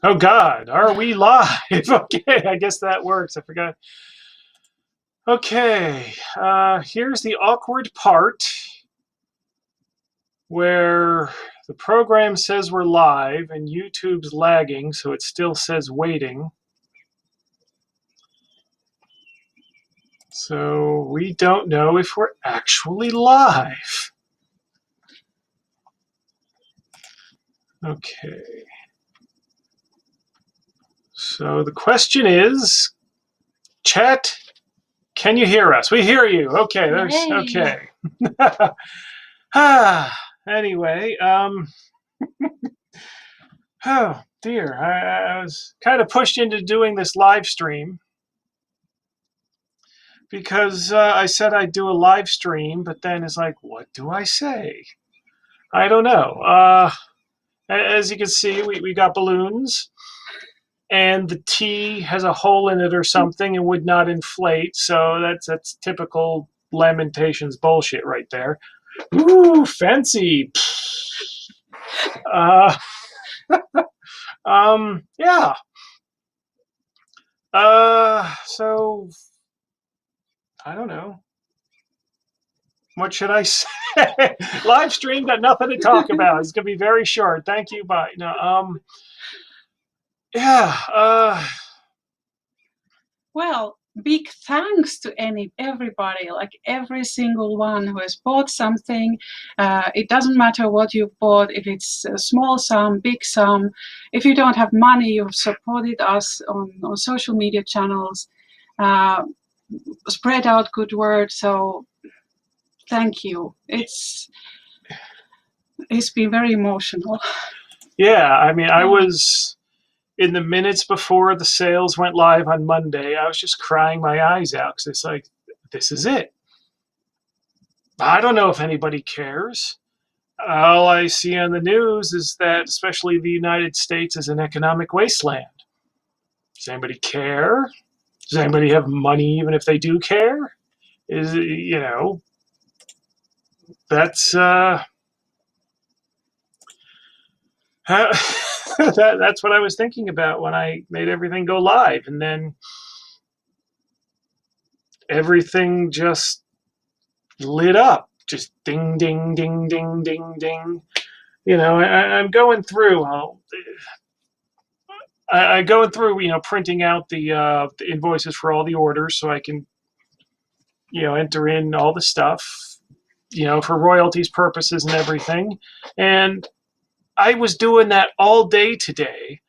Oh God, are we live? Okay, I guess that works. I forgot. Okay, here's the awkward part where the program says we're live and YouTube's lagging, so it still says waiting. So we don't know if we're actually live. Okay. So the question is, chat, can you hear us? We hear you. Okay, there's Yay. okay. Anyway, oh dear, I was kind of pushed into doing this live stream because I said I'd do a live stream, but then it's like, what do I say? I don't know. As you can see, we got balloons, and the T has a hole in it or something and would not inflate. So that's typical Lamentations bullshit right there. Ooh, fancy. Uh, yeah. So I don't know. What should I say? Live stream got nothing to talk about. It's gonna be very short. Thank you. Bye. No. Yeah. Well, big thanks to everybody, like every single one who has bought something. It doesn't matter what you bought, if it's a small sum, big sum. If you don't have money, you've supported us on social media channels, spread out good word. So thank you. It's been very emotional. Yeah. I mean, I was in the minutes before the sales went live on Monday. I was just crying my eyes out because it's like, this is it. I don't know if anybody cares. All I see on the news is that, especially the United States, is an economic wasteland. Does anybody care? Does anybody have money, even if they do care? Is that's that's what I was thinking about when I made everything go live, and then everything just lit up, just ding, ding, ding, ding, ding, ding. I'm going through. I go through, printing out the invoices for all the orders so I can, enter in all the stuff, for royalties purposes and everything. And I was doing that all day today,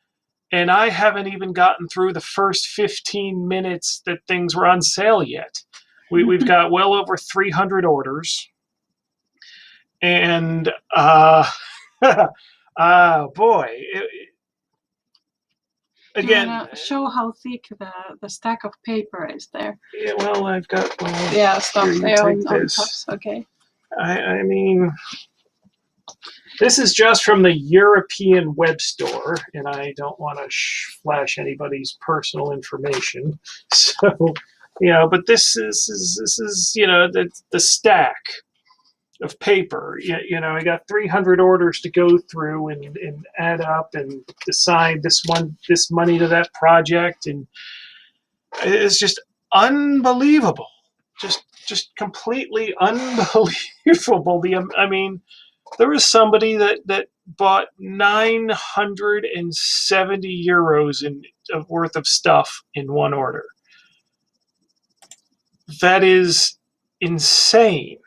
and I haven't even gotten through the first 15 minutes that things were on sale yet. We've got well over 300 orders, and boy, Do you again, want to show how thick the stack of paper is there? yeah, well, I've got stuff here, there on top. Okay. I mean, this is just from the European web store, and I don't want to flash anybody's personal information. So, but this is the stack of paper. I got 300 orders to go through and add up and decide this money to that project, and it's just unbelievable. Just completely unbelievable. I mean, there was somebody that bought 970 euros worth of stuff in one order. That is insane.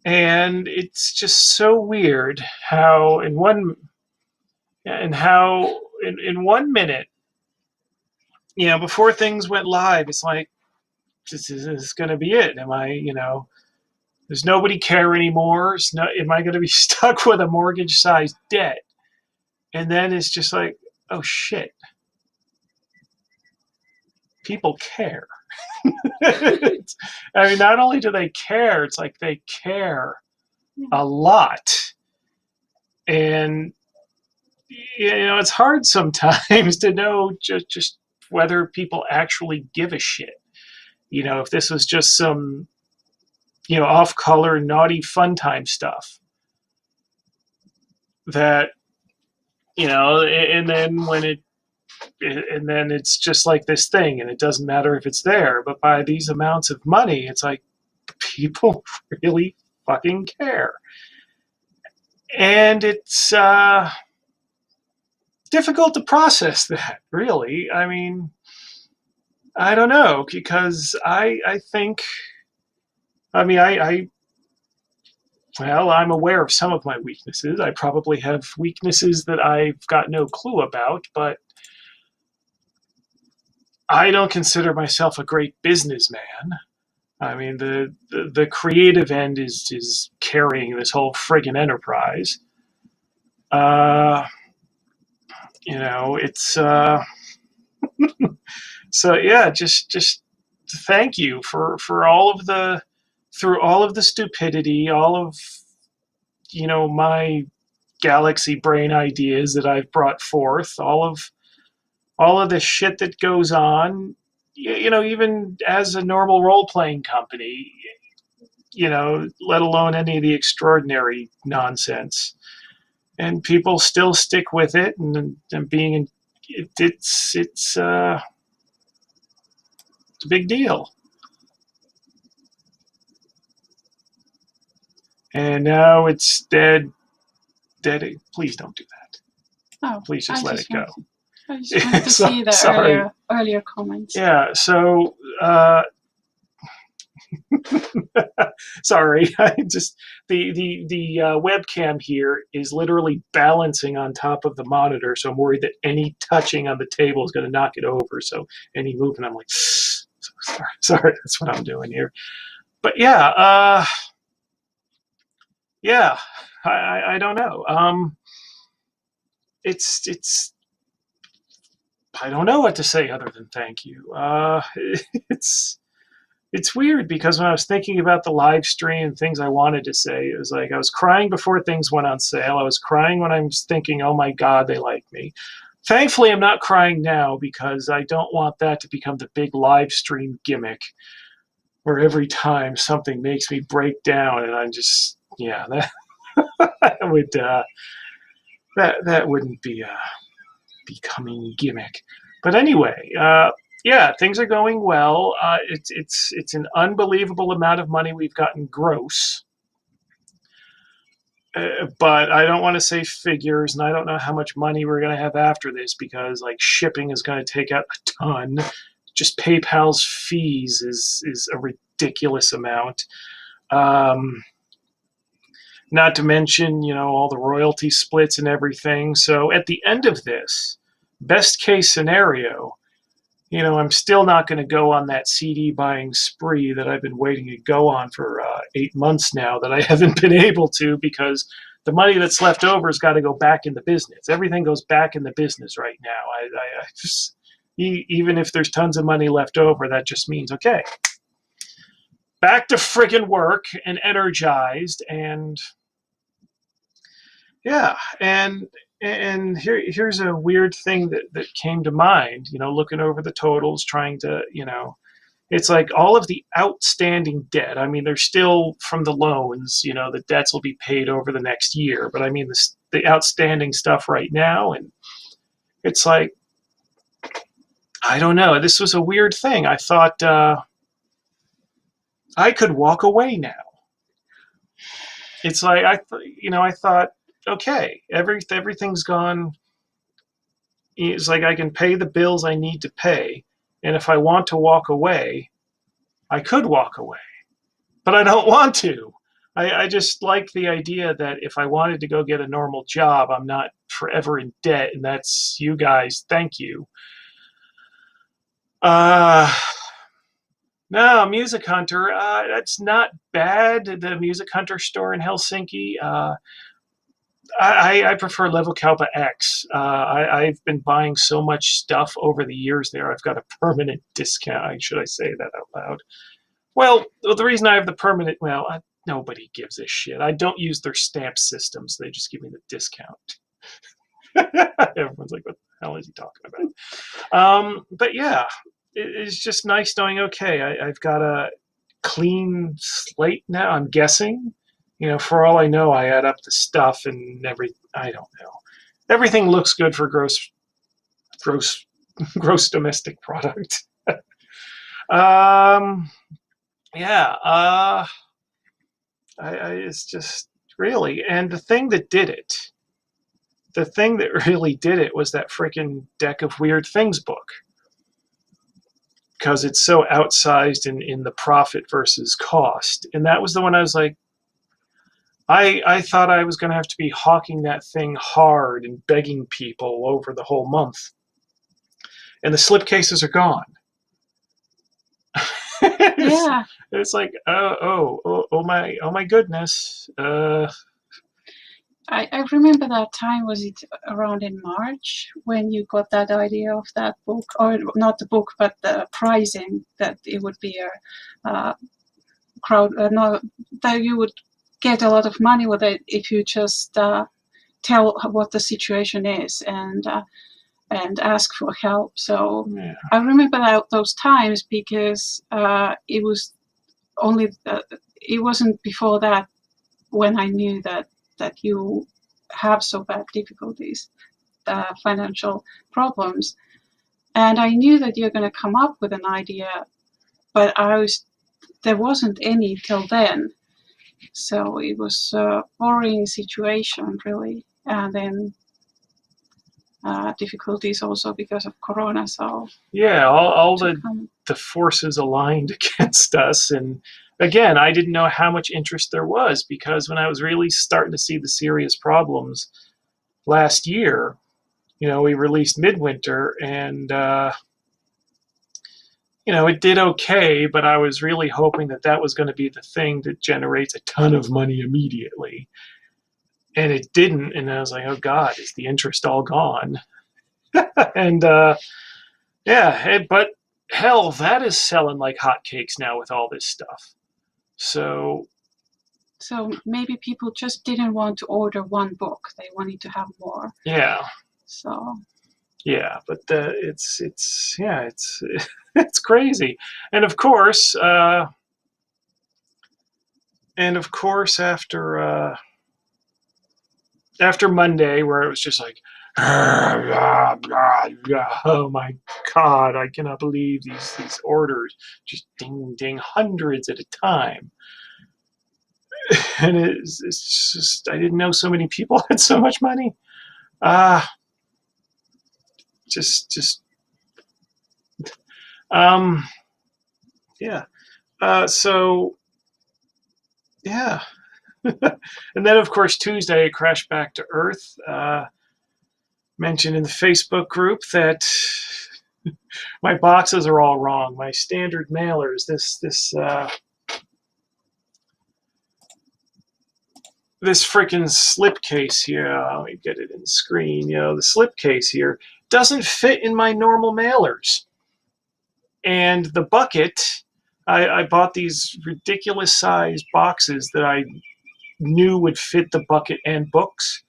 And it's just so weird how in 1 minute, before things went live, it's like, this is going to be it. Does nobody care anymore? Am I going to be stuck with a mortgage-sized debt? And then it's just like, oh shit, people care. I mean, not only do they care, it's like they care a lot. And it's hard sometimes to know just whether people actually give a shit. If this was just some off-color, naughty, fun time stuff that and then and then it's just like this thing, and it doesn't matter if it's there. But by these amounts of money, it's like people really fucking care, and it's difficult to process that. Really, I mean, I don't know, because I think, I mean, well, I'm aware of some of my weaknesses. I probably have weaknesses that I've got no clue about, but I don't consider myself a great businessman. I mean, the creative end is carrying this whole friggin' enterprise. Uh, it's so yeah. Just thank you for all of the through all of the stupidity, all of my galaxy brain ideas that I've brought forth, all of the shit that goes on. Even as a normal role playing company, let alone any of the extraordinary nonsense. And people still stick with it, and being it's a big deal. And now it's dead. Please don't do that. Oh, Please just let it go. I just wanted to see the Sorry. earlier comments. Yeah. So. Sorry, I just the webcam here is literally balancing on top of the monitor, so I'm worried that any touching on the table is going to knock it over. So any movement, I'm like, sorry, that's what I'm doing here. But yeah, yeah, I don't know. It's I don't know what to say other than thank you. It's weird, because when I was thinking about the live stream and things I wanted to say, it was like I was crying before things went on sale. I was crying when I was thinking, oh my God, they like me. Thankfully, I'm not crying now, because I don't want that to become the big live stream gimmick where every time something makes me break down, and I'm just, yeah, that would that wouldn't be a becoming gimmick. But anyway, yeah, things are going well. It's an unbelievable amount of money we've gotten gross. But I don't want to say figures, and I don't know how much money we're going to have after this, because like shipping is going to take out a ton. Just PayPal's fees is a ridiculous amount. Not to mention, all the royalty splits and everything. So at the end of this, best case scenario, I'm still not going to go on that CD buying spree that I've been waiting to go on for 8 months now, that I haven't been able to, because the money that's left over has got to go back in the business. Everything goes back in the business right now. I just, even if there's tons of money left over, that just means, okay, back to friggin' work and energized. And yeah, and here's a weird thing that came to mind, looking over the totals, trying to, it's like all of the outstanding debt. I mean, there's still from the loans, the debts will be paid over the next year. But I mean, the outstanding stuff right now, and it's like, I don't know. This was a weird thing. I thought I could walk away now. It's like I thought, okay, everything's gone. It's like I can pay the bills I need to pay, and if I want to walk away, I could walk away, but I don't want to. I just like the idea that if I wanted to go get a normal job, I'm not forever in debt, and that's you guys. Thank you. No, Music Hunter. That's not bad. The Music Hunter store in Helsinki. I prefer Level Kalpa X. I've been buying so much stuff over the years there. I've got a permanent discount. Should I say that out loud? Well, the reason I have the permanent, nobody gives a shit. I don't use their stamp systems. They just give me the discount. Everyone's like, what the hell is he talking about? But yeah, it's just nice knowing, okay, I've got a clean slate now, I'm guessing. For all I know, I add up the stuff and I don't know. everything looks good for gross gross domestic product. Yeah, it's just really, and the thing that really did it was that freaking Deck of Weird Things book, because it's so outsized in the profit versus cost. And that was the one I was like, I thought I was going to have to be hawking that thing hard and begging people over the whole month. And the slipcases are gone. Yeah. It's like, oh my goodness. I remember that time, was it around in March, when you got that idea of that book, or not the book, but the pricing, that it would be a crowd, no, that you would get a lot of money with it if you just tell what the situation is and ask for help. So Yeah. I remember those times, because it was only, it wasn't before that when I knew that you have so bad difficulties, financial problems. And I knew that you're going to come up with an idea, but there wasn't any till then. So it was a boring situation, really. And then difficulties also because of Corona. So yeah, all the forces aligned against us. And again, I didn't know how much interest there was, because when I was really starting to see the serious problems last year, we released Midwinter, and it did okay, but I was really hoping that was going to be the thing that generates a ton of money immediately. And it didn't, and I was like, oh God, is the interest all gone? And yeah, but hell, that is selling like hotcakes now with all this stuff. So maybe people just didn't want to order one book; they wanted to have more. Yeah. So. Yeah, but it's it's crazy, and of course after Monday, where it was just like, oh my God, I cannot believe these orders, just ding ding, hundreds at a time. And it's just, I didn't know so many people had so much money. Just yeah. So yeah. And then of course Tuesday it crashed back to Earth. Mentioned in the Facebook group that my boxes are all wrong. My standard mailers, this freaking slipcase here, let me get it in screen, the slipcase here doesn't fit in my normal mailers. And the bucket, I bought these ridiculous sized boxes that I knew would fit the bucket and books,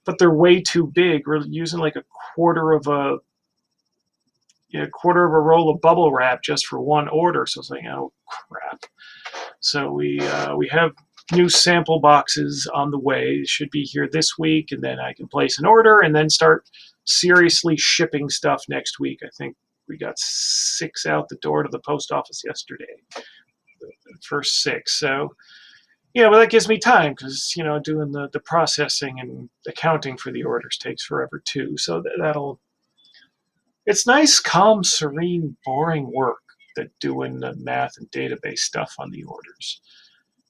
but they're way too big. We're using like a quarter of a roll of bubble wrap just for one order. So it's like, oh crap. So we have new sample boxes on the way. It should be here this week, and then I can place an order and then start seriously shipping stuff next week. I think we got 6 out the door to the post office yesterday, the first 6. So but that gives me time, because doing the processing and accounting for the orders takes forever too. So it's nice, calm, serene, boring work that doing the math and database stuff on the orders.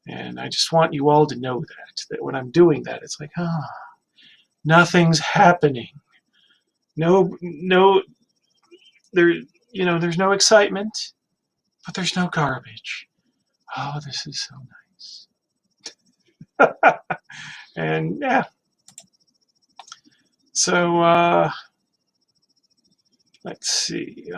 And I just want you all to know that when I'm doing that, it's like, nothing's happening. No, there's no excitement, but there's no garbage. Oh, this is so nice. And yeah. So let's see.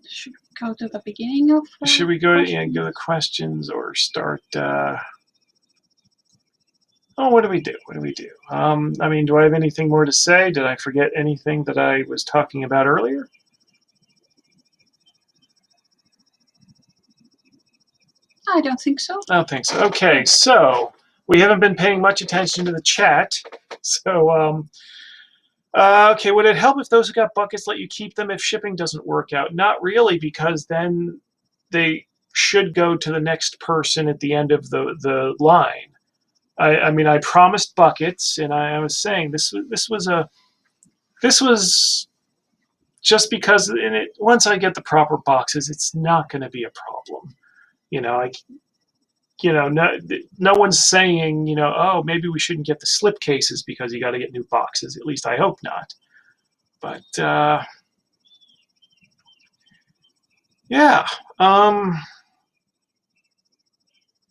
Should we go to the beginning of? Should we go to questions, or start? What do we do? I mean, do I have anything more to say? Did I forget anything that I was talking about earlier? I don't think so. I don't think so. Okay, so We haven't been paying much attention to the chat. So, okay, would it help if those who got buckets let you keep them if shipping doesn't work out? Not really, because then they should go to the next person at the end of the line. I mean, I promised buckets, and I was saying this was just because once I get the proper boxes, it's not going to be a problem. No one's saying, oh, maybe we shouldn't get the slip cases because you got to get new boxes. At least I hope not. But yeah.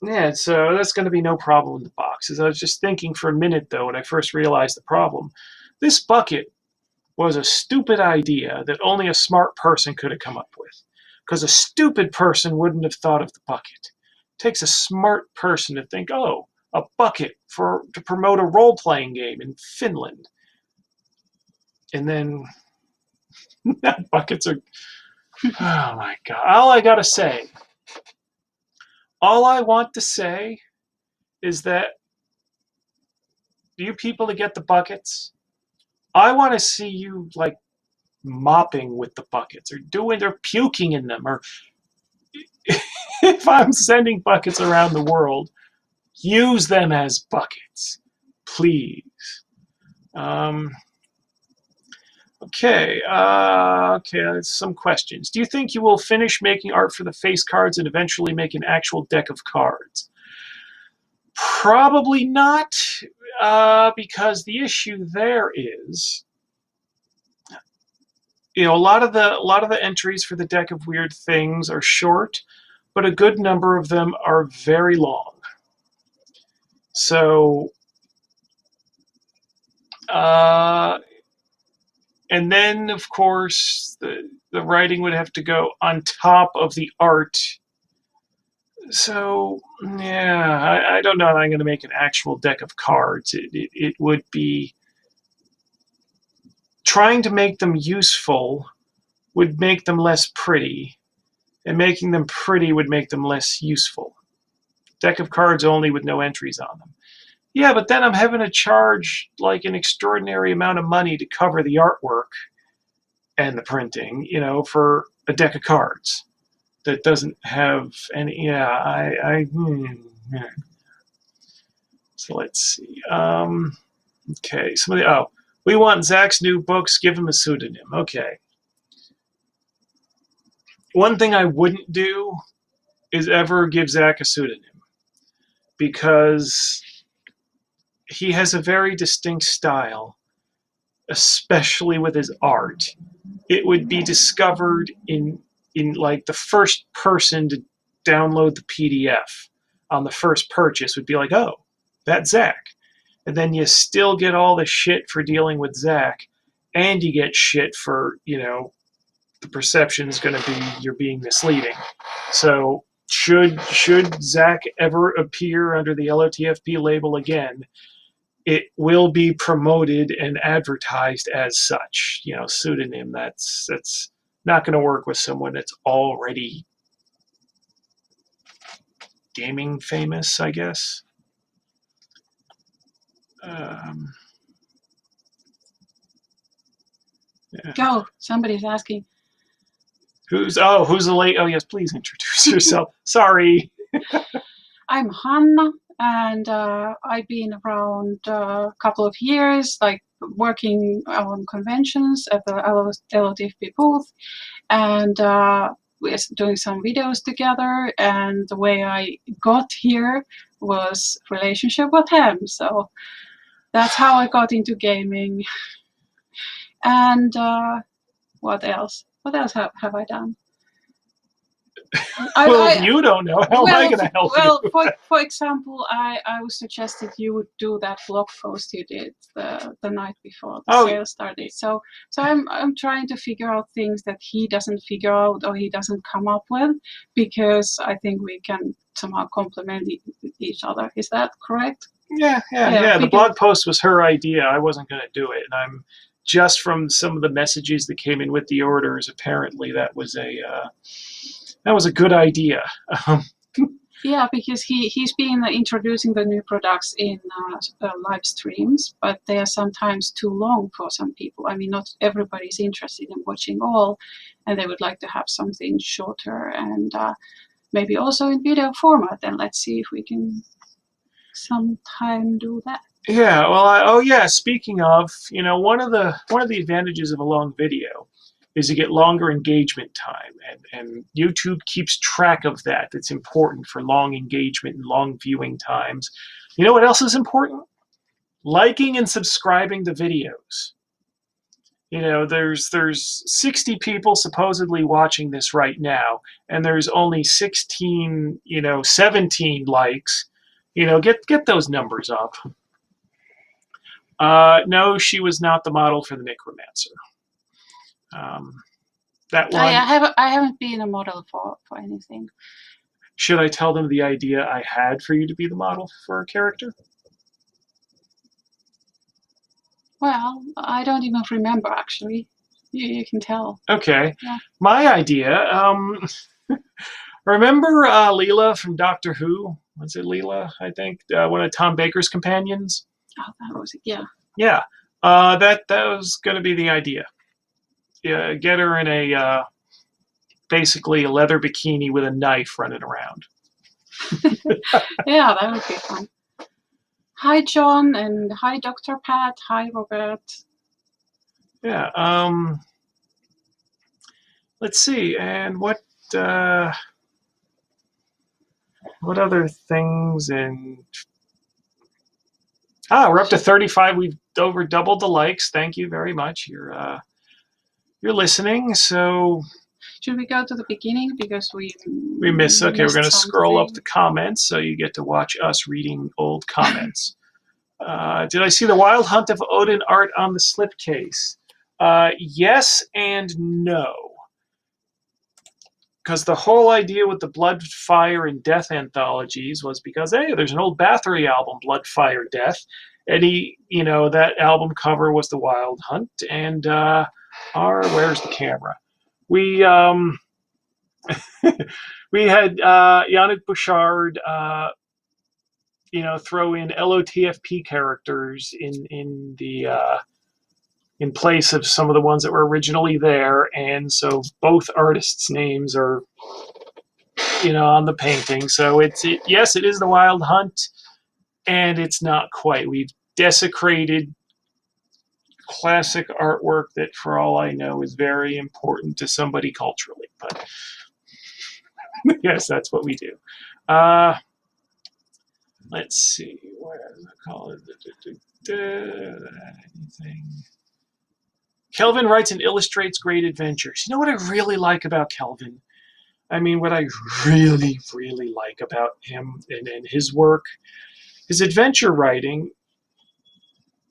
Yeah, so that's going to be no problem with the boxes. I was just thinking for a minute, though, when I first realized the problem. This bucket was a stupid idea that only a smart person could have come up with. Because a stupid person wouldn't have thought of the bucket. It takes a smart person to think, oh, a bucket to promote a role-playing game in Finland. And then buckets are... Oh, my God. All I want to say is that you people that get the buckets, I want to see you like mopping with the buckets or puking in them, or if I'm sending buckets around the world, use them as buckets, please. Okay, some questions. Do you think you will finish making art for the face cards and eventually make an actual deck of cards? Probably not, because the issue there is, a lot of the entries for the deck of weird things are short, but a good number of them are very long. So, and then of course the writing would have to go on top of the art. So yeah, I don't know if I'm going to make an actual deck of cards. It would be trying to make them useful would make them less pretty, and making them pretty would make them less useful. Deck of cards only with no entries on them. Yeah, but then I'm having to charge like an extraordinary amount of money to cover the artwork and the printing, for a deck of cards that doesn't have any. Yeah, So let's see. Okay, we want Zach's new books. Give him a pseudonym. Okay. One thing I wouldn't do is ever give Zach a pseudonym, because he has a very distinct style, especially with his art. It would be discovered in like the first person to download the PDF on the first purchase would be like, oh, that's Zach. And then you still get all the shit for dealing with Zach, and you get shit for, the perception is going to be you're being misleading. So should Zach ever appear under the LotFP label again, it will be promoted and advertised as such. Pseudonym, that's not going to work with someone that's already gaming famous, I guess. Yeah. Go. Somebody's asking. Who's the late? Oh, yes, please introduce yourself. Sorry. I'm Hanna, and I've been around a couple of years, like working on conventions at the LotFP booth, and we're doing some videos together. And the way I got here was relationship with him. So that's how I got into gaming. And what else? What else have I done? You don't know. How am I going to help you? Well, for example, I was suggested you would do that blog post you did the night before the sale started. So I'm trying to figure out things that he doesn't figure out or he doesn't come up with, because I think we can somehow complement each other. Is that correct? Yeah. The blog post was her idea. I wasn't going to do it, and I'm just from some of the messages that came in with the orders. Apparently, that was a good idea. Yeah, because he's been introducing the new products in live streams, but they are sometimes too long for some people. I mean, not everybody's interested in watching all, and they would like to have something shorter and maybe also in video format. And let's see if we can sometime do that. Yeah, well, yeah. Speaking of, one of the advantages of a long video is you get longer engagement time, and YouTube keeps track of that. That's important for long engagement and long viewing times. You know what else is important? Liking and subscribing to videos. There's 60 people supposedly watching this right now, and there's only 16, 17 likes. Get those numbers up. No, she was not the model for the Necromancer. That one. I haven't been a model for anything. Should I tell them the idea I had for you to be the model for a character? Well, I don't even remember actually. You can tell. Okay. Yeah. My idea. Remember Leela from Doctor Who? Was it Leela? I think one of Tom Baker's companions. Oh, that was it. Yeah. Yeah. That was going to be the idea. Yeah, get her in a basically a leather bikini with a knife running around. Yeah, that would be fun. Hi, John, and hi, Dr. Pat. Hi, Robert. Yeah. Let's see. And what other things? And we're up to 35. We've over doubled the likes. Thank you very much. You're listening. So should we go to the beginning because we missed? Okay, we're going to scroll up something. the comments so you get to watch us reading old comments. Did I see the Wild Hunt of Odin art on the slipcase? Yes and no. Because the whole idea with the Blood, Fire, and Death anthologies was because, hey, there's an old Bathory album, Blood, Fire, Death, and that album cover was the Wild Hunt, and where's the camera? We we had Yannick Bouchard, throw in LOTFP characters in the in place of some of the ones that were originally there, and so both artists' names are on the painting. So yes, it is the Wild Hunt, and it's not quite. We've desecrated classic artwork that, for all I know, is very important to somebody culturally. But yes, that's what we do. Let's see. What does it call it? Anything. Kelvin writes and illustrates great adventures. You know what I really like about Kelvin? I mean, what I really, really like about him and his work, his adventure writing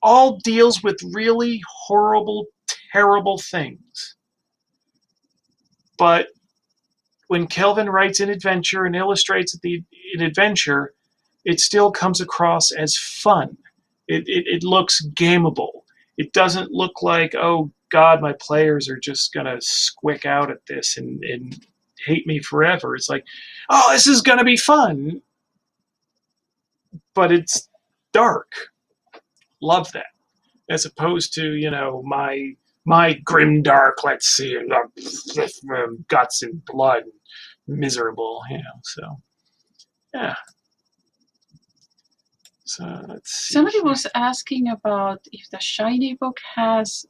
all deals with really horrible, terrible things. But when Kelvin writes an adventure and illustrates an adventure, it still comes across as fun. It looks gameable. It doesn't look like, oh God, my players are just gonna squick out at this and hate me forever. It's like, oh, this is gonna be fun, but it's dark. Love that, as opposed to my grim dark. Let's see, guts and blood, miserable. So yeah. So let's see. Somebody was asking about if the Shiny book has,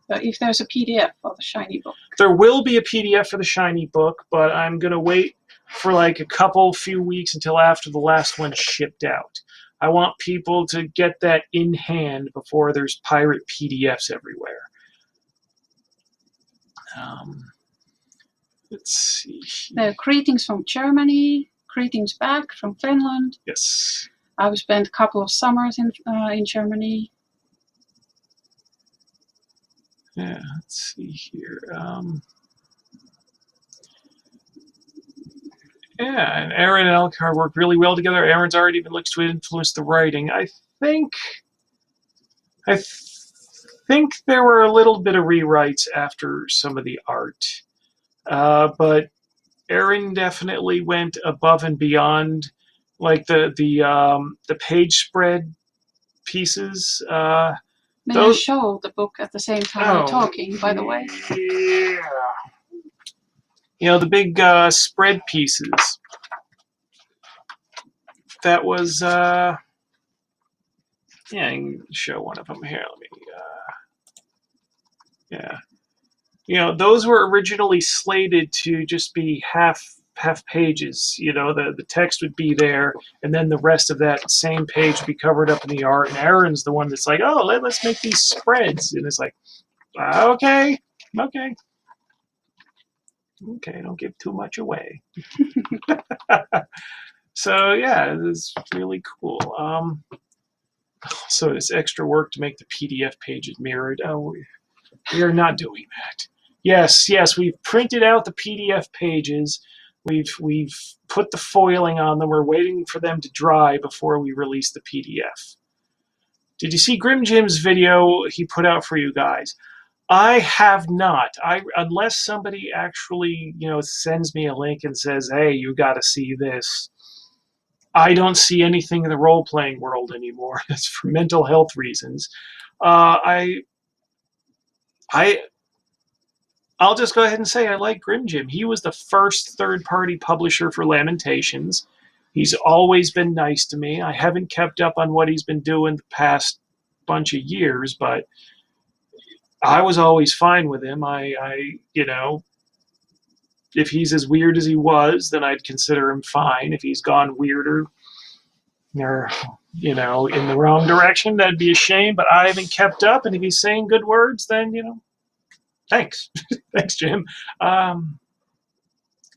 if there's a PDF of the Shiny book. There will be a PDF for the Shiny book, but I'm going to wait for like a few weeks until after the last one's shipped out. I want people to get that in hand before there's pirate PDFs everywhere. Let's see. Greetings from Germany. Greetings back from Finland. Yes. I've spent a couple of summers in Germany. Yeah, let's see here. Yeah, and Aaron and Elkhart work really well together. Aaron's art even looks to influence the writing. I think there were a little bit of rewrites after some of the art, but Aaron definitely went above and beyond, like the page spread pieces. May I Those. show the book at the same time we're Oh, talking, by the way? yeah. The big spread pieces. That was yeah. I can show one of them here. Let me. Yeah. Those were originally slated to just be half pages. The text would be there, and then the rest of that same page would be covered up in the art. And Aaron's the one that's like, oh, let's make these spreads, and it's like, okay, don't give too much away. So yeah, it's really cool. So it's extra work to make the PDF pages mirrored. Oh, we are not doing that. Yes, we've printed out the PDF pages. We've put the foiling on them. We're waiting for them to dry before we release the PDF. Did you see Grim Jim's video he put out for you guys? I have not. Unless somebody actually, sends me a link and says, "Hey, you got to see this." I don't see anything in the role-playing world anymore. It's for mental health reasons. I'll just go ahead and say I like Grim Jim. He was the first third-party publisher for Lamentations. He's always been nice to me. I haven't kept up on what he's been doing the past bunch of years, but I was always fine with him. If he's as weird as he was, then I'd consider him fine. If he's gone weirder or, in the wrong direction, that'd be a shame, but I haven't kept up. And if he's saying good words, then, thanks. Thanks, Jim.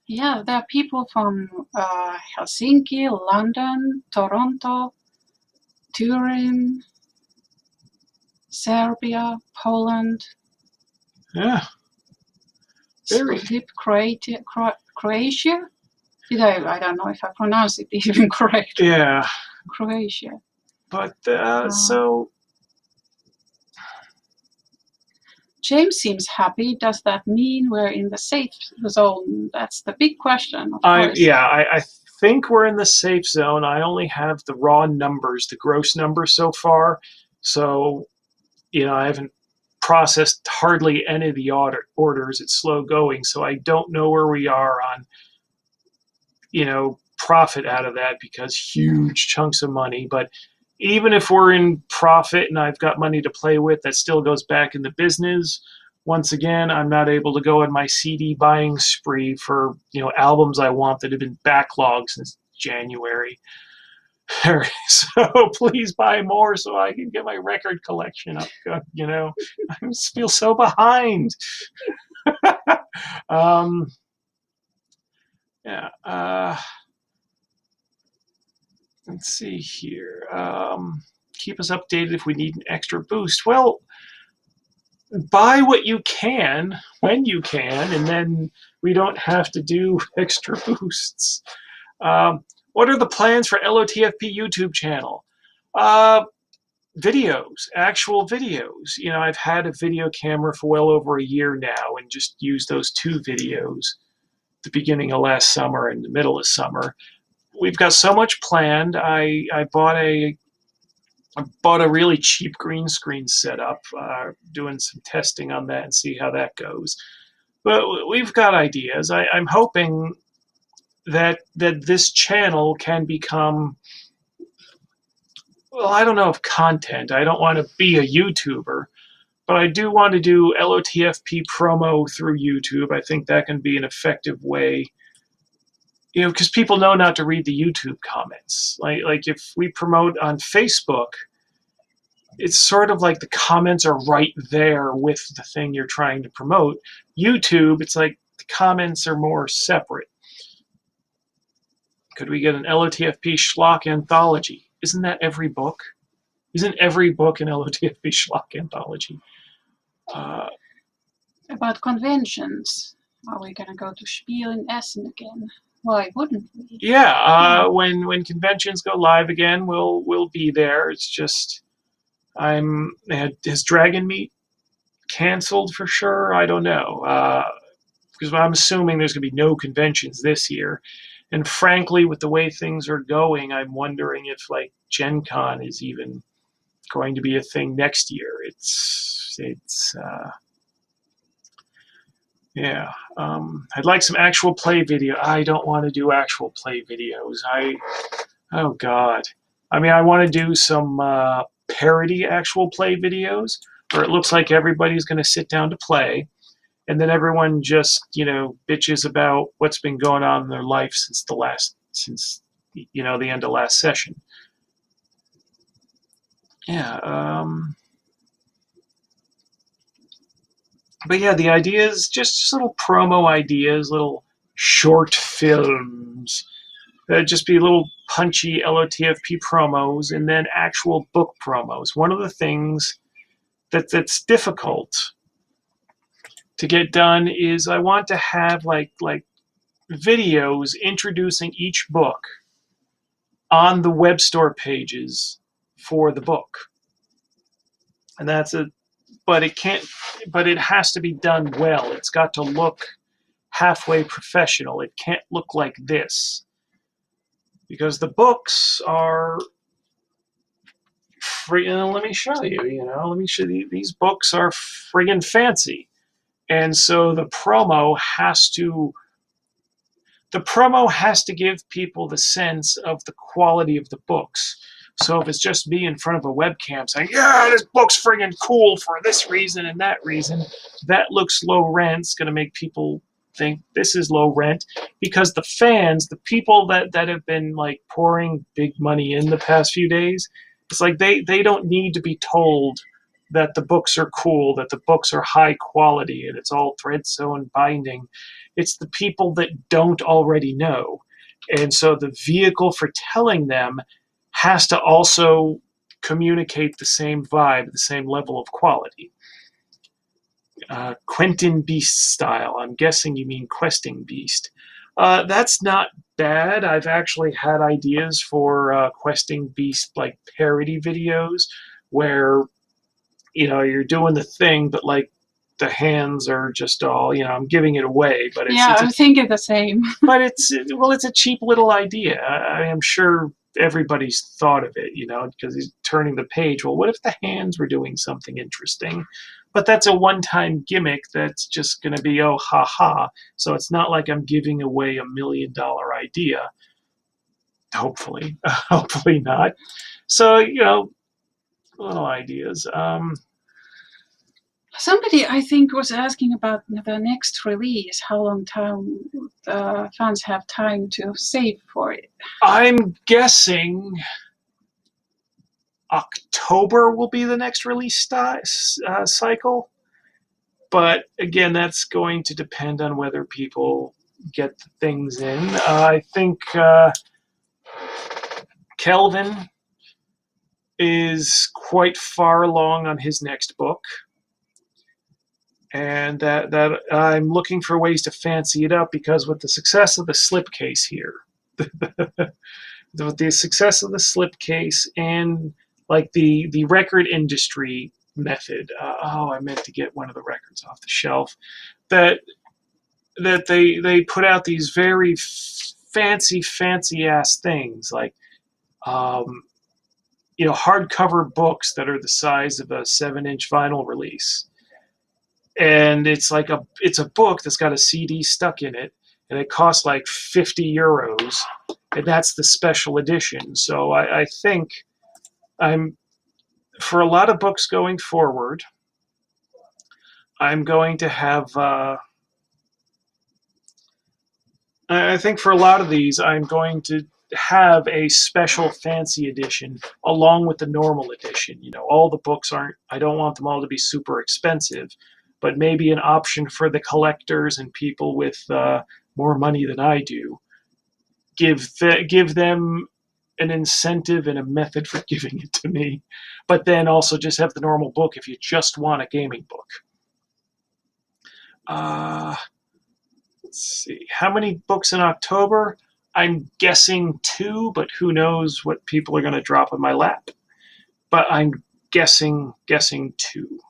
Yeah, there are people from Helsinki, London, Toronto, Turin, Serbia, Poland, Yeah. Split, Croatia. I don't know if I pronounce it even correct. Yeah. Croatia. But so James seems happy. Does that mean we're in the safe zone? That's the big question, of course. I think we're in the safe zone. I only have the raw numbers, the gross numbers so far. So, I haven't processed hardly any of the orders. It's slow going, so I don't know where we are on, profit out of that, because huge chunks of money. But even if we're in profit and I've got money to play with, that still goes back in the business. Once again, I'm not able to go on my CD buying spree for, albums I want that have been backlogged since January. So please buy more so I can get my record collection up. I just feel so behind. Yeah. Let's see here. Keep us updated if we need an extra boost. Well, buy what you can when you can, and then we don't have to do extra boosts. What are the plans for LotFP YouTube channel? Videos, actual videos. I've had a video camera for well over a year now and just used those 2 videos at the beginning of last summer and the middle of summer. We've got so much planned. I bought a really cheap green screen setup, doing some testing on that and see how that goes. But we've got ideas. I'm hoping that this channel can become, well, I don't know if content. I don't want to be a YouTuber, but I do want to do LotFP promo through YouTube. I think that can be an effective way, because people know not to read the YouTube comments. Like if we promote on Facebook, it's sort of like the comments are right there with the thing you're trying to promote. YouTube, it's like the comments are more separate. Could we get an LotFP Schlock anthology? Isn't that every book? Isn't every book an LotFP Schlock anthology? About conventions, are we going to go to Spiel in Essen again? Why wouldn't we? Yeah, when conventions go live again, we'll be there. It's just, has Dragon Meet canceled for sure? I don't know. because I'm assuming there's going to be no conventions this year. And frankly, with the way things are going, I'm wondering if like Gen Con is even going to be a thing next year. Yeah. I'd like some actual play video. I don't want to do actual play videos. Oh God. I mean, I want to do some parody actual play videos where it looks like everybody's going to sit down to play, and then everyone just, bitches about what's been going on in their life since the end of last session. Yeah. But yeah, the idea is just little promo ideas, little short films. Just be little punchy LOTFP promos and then actual book promos. One of the things that's difficult to get done is I want to have like videos introducing each book on the web store pages for the book. And but it has to be done well. It's got to look halfway professional. It can't look like this. Because the books are let me show you, let me show you, these books are friggin' fancy. And so the promo has to give people the sense of the quality of the books. So if it's just me in front of a webcam saying, yeah, this book's friggin' cool for this reason and that reason, that looks low rent. It's going to make people think this is low rent, because the fans, the people that have been like pouring big money in the past few days, it's like they don't need to be told that the books are cool, that the books are high quality, and it's all thread sewn binding. It's the people that don't already know. And so the vehicle for telling them has to also communicate the same vibe, the same level of quality. Quentin Beast style. I'm guessing you mean Questing Beast. That's not bad. I've actually had ideas for Questing Beast like parody videos where you're doing the thing, but like the hands are just all, I'm giving it away. But I'm thinking the same. But it's a cheap little idea. I am sure everybody's thought of it, because he's turning the page. Well, what if the hands were doing something interesting? But that's a one-time gimmick that's just going to be, oh, ha ha. So it's not like I'm giving away $1 million idea. Hopefully. Hopefully not. So, little ideas. Somebody, I think, was asking about the next release. How long time fans have time to save for it? I'm guessing October will be the next release cycle. But again, that's going to depend on whether people get the things in. I think Kelvin is quite far along on his next book. And that I'm looking for ways to fancy it up, because with the success of the slipcase here, with the success of the slipcase and like the record industry method, I meant to get one of the records off the shelf, that they put out these very fancy ass things like hardcover books that are the size of a 7-inch vinyl release. And it's like it's a book that's got a CD stuck in it, and it costs like €50, and that's the special edition. So I think for a lot of books going forward, I'm going to have. I think for a lot of these, I'm going to have a special fancy edition along with the normal edition. All the books I don't want them all to be super expensive, but maybe an option for the collectors and people with more money than I do. Give them an incentive and a method for giving it to me, but then also just have the normal book if you just want a gaming book. Let's see. How many books in October? I'm guessing 2, but who knows what people are going to drop in my lap. But I'm guessing 2.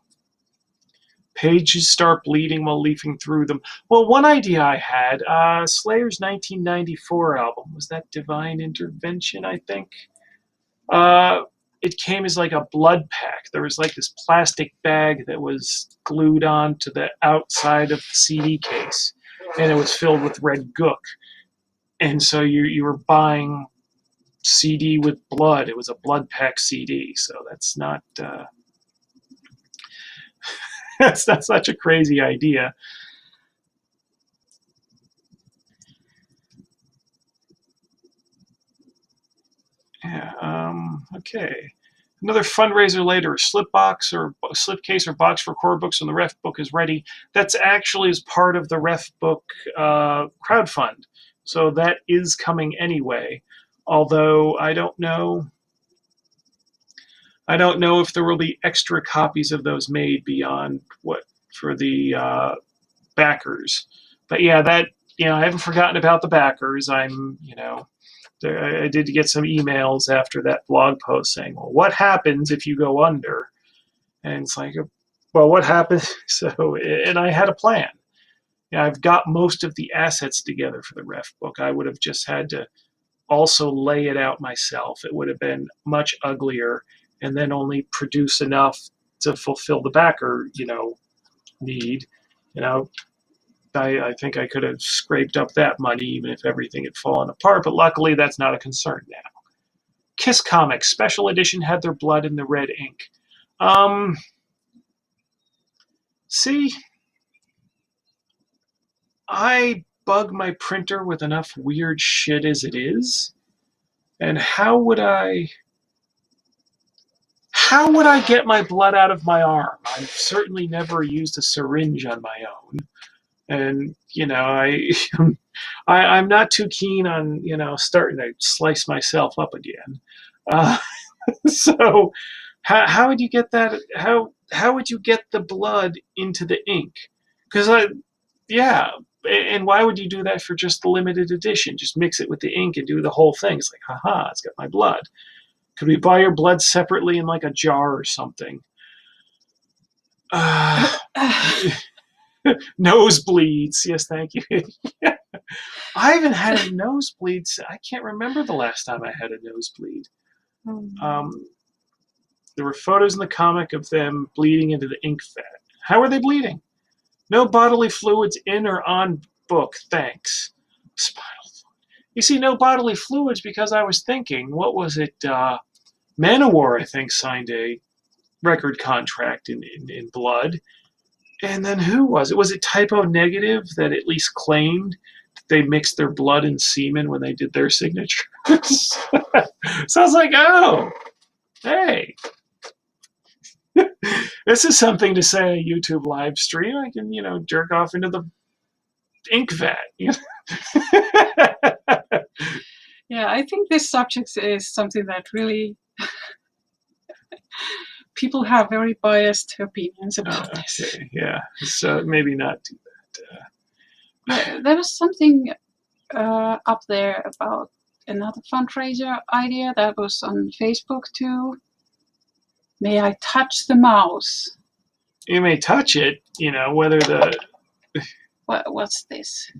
Pages start bleeding while leafing through them. Well, one idea I had, Slayer's 1994 album, was that Divine Intervention, I think? It came as like a blood pack. There was like this plastic bag that was glued on to the outside of the CD case, and it was filled with red gook. And so you were buying CD with blood. It was a blood pack CD, so that's not that's not such a crazy idea. Yeah. Okay. Another fundraiser later, a slipcase or box for core books when the ref book is ready. That's actually as part of the ref book crowdfund. So that is coming anyway. Although I don't know if there will be extra copies of those made beyond what for the backers. But yeah, that I haven't forgotten about the backers. I did get some emails after that blog post saying, well, what happens if you go under? And it's like, well, what happens? So, and I had a plan. I've got most of the assets together for the ref book. I would have just had to also lay it out myself. It would have been much uglier, and then only produce enough to fulfill the backer, need. I think I could have scraped up that money even if everything had fallen apart, but luckily that's not a concern now. Kiss Comics Special Edition had their blood in the red ink. See, I bug my printer with enough weird shit as it is, and how would I get my blood out of my arm? I've certainly never used a syringe on my own. And I'm not too keen on starting to slice myself up again. So how would you get that? How would you get the blood into the ink? Because and why would you do that for just the limited edition? Just mix it with the ink and do the whole thing. It's like, haha, it's got my blood. Could we buy your blood separately in like a jar or something? Nosebleeds. Yes, thank you. I haven't had a nosebleed. I can't remember the last time I had a nosebleed. There were photos in the comic of them bleeding into the ink vat. How are they bleeding? No bodily fluids in or on book, thanks. Spinal fluid. You see, no bodily fluids because I was thinking, what was it? Manowar, I think, signed a record contract in blood. And then who was it? Was it Typo Negative that at least claimed that they mixed their blood and semen when they did their signatures? So I was like, oh, hey. This is something to say a YouTube live stream. I can, jerk off into the ink vat. Yeah, I think this subject is something that really people have very biased opinions about this. Okay, yeah, so maybe not do that. There was something up there about another fundraiser idea that was on Facebook too. May I touch the mouse? You may touch it, whether the... What's this?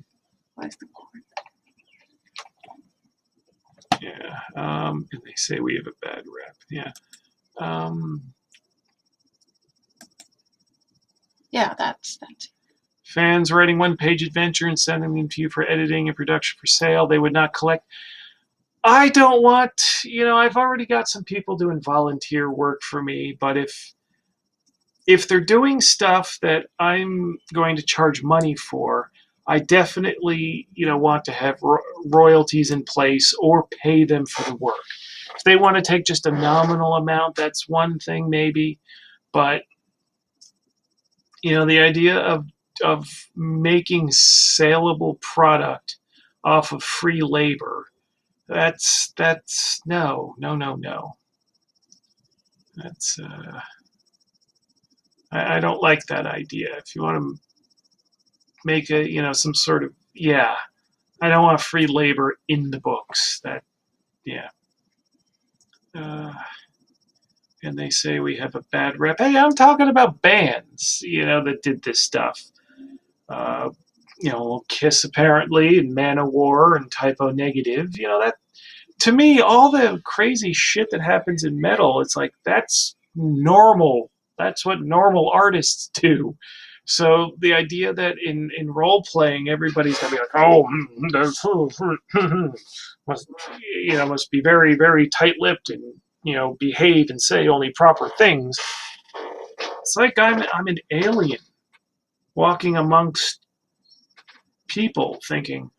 Where's the cord? Yeah, and they say we have a bad rep. Yeah. Yeah, that's it. Fans writing one-page adventure and sending them to you for editing and production for sale. They would not collect. I don't want, I've already got some people doing volunteer work for me, but if they're doing stuff that I'm going to charge money for, I definitely, want to have royalties in place or pay them for the work. If they want to take just a nominal amount, that's one thing maybe, but the idea of making saleable product off of free labor, that's no. That's I don't like that idea. If you want to make some sort of I don't want free labor in the books. and they say we have a bad rep. Hey, I'm talking about bands, that did this stuff. Uh, Kiss apparently, and Manowar, and Typo Negative. That, to me, all the crazy shit that happens in metal, it's like that's normal. That's what normal artists do. So the idea that in role playing everybody's gonna be like, oh, must be very very tight lipped and behave and say only proper things. It's like I'm an alien walking amongst people, thinking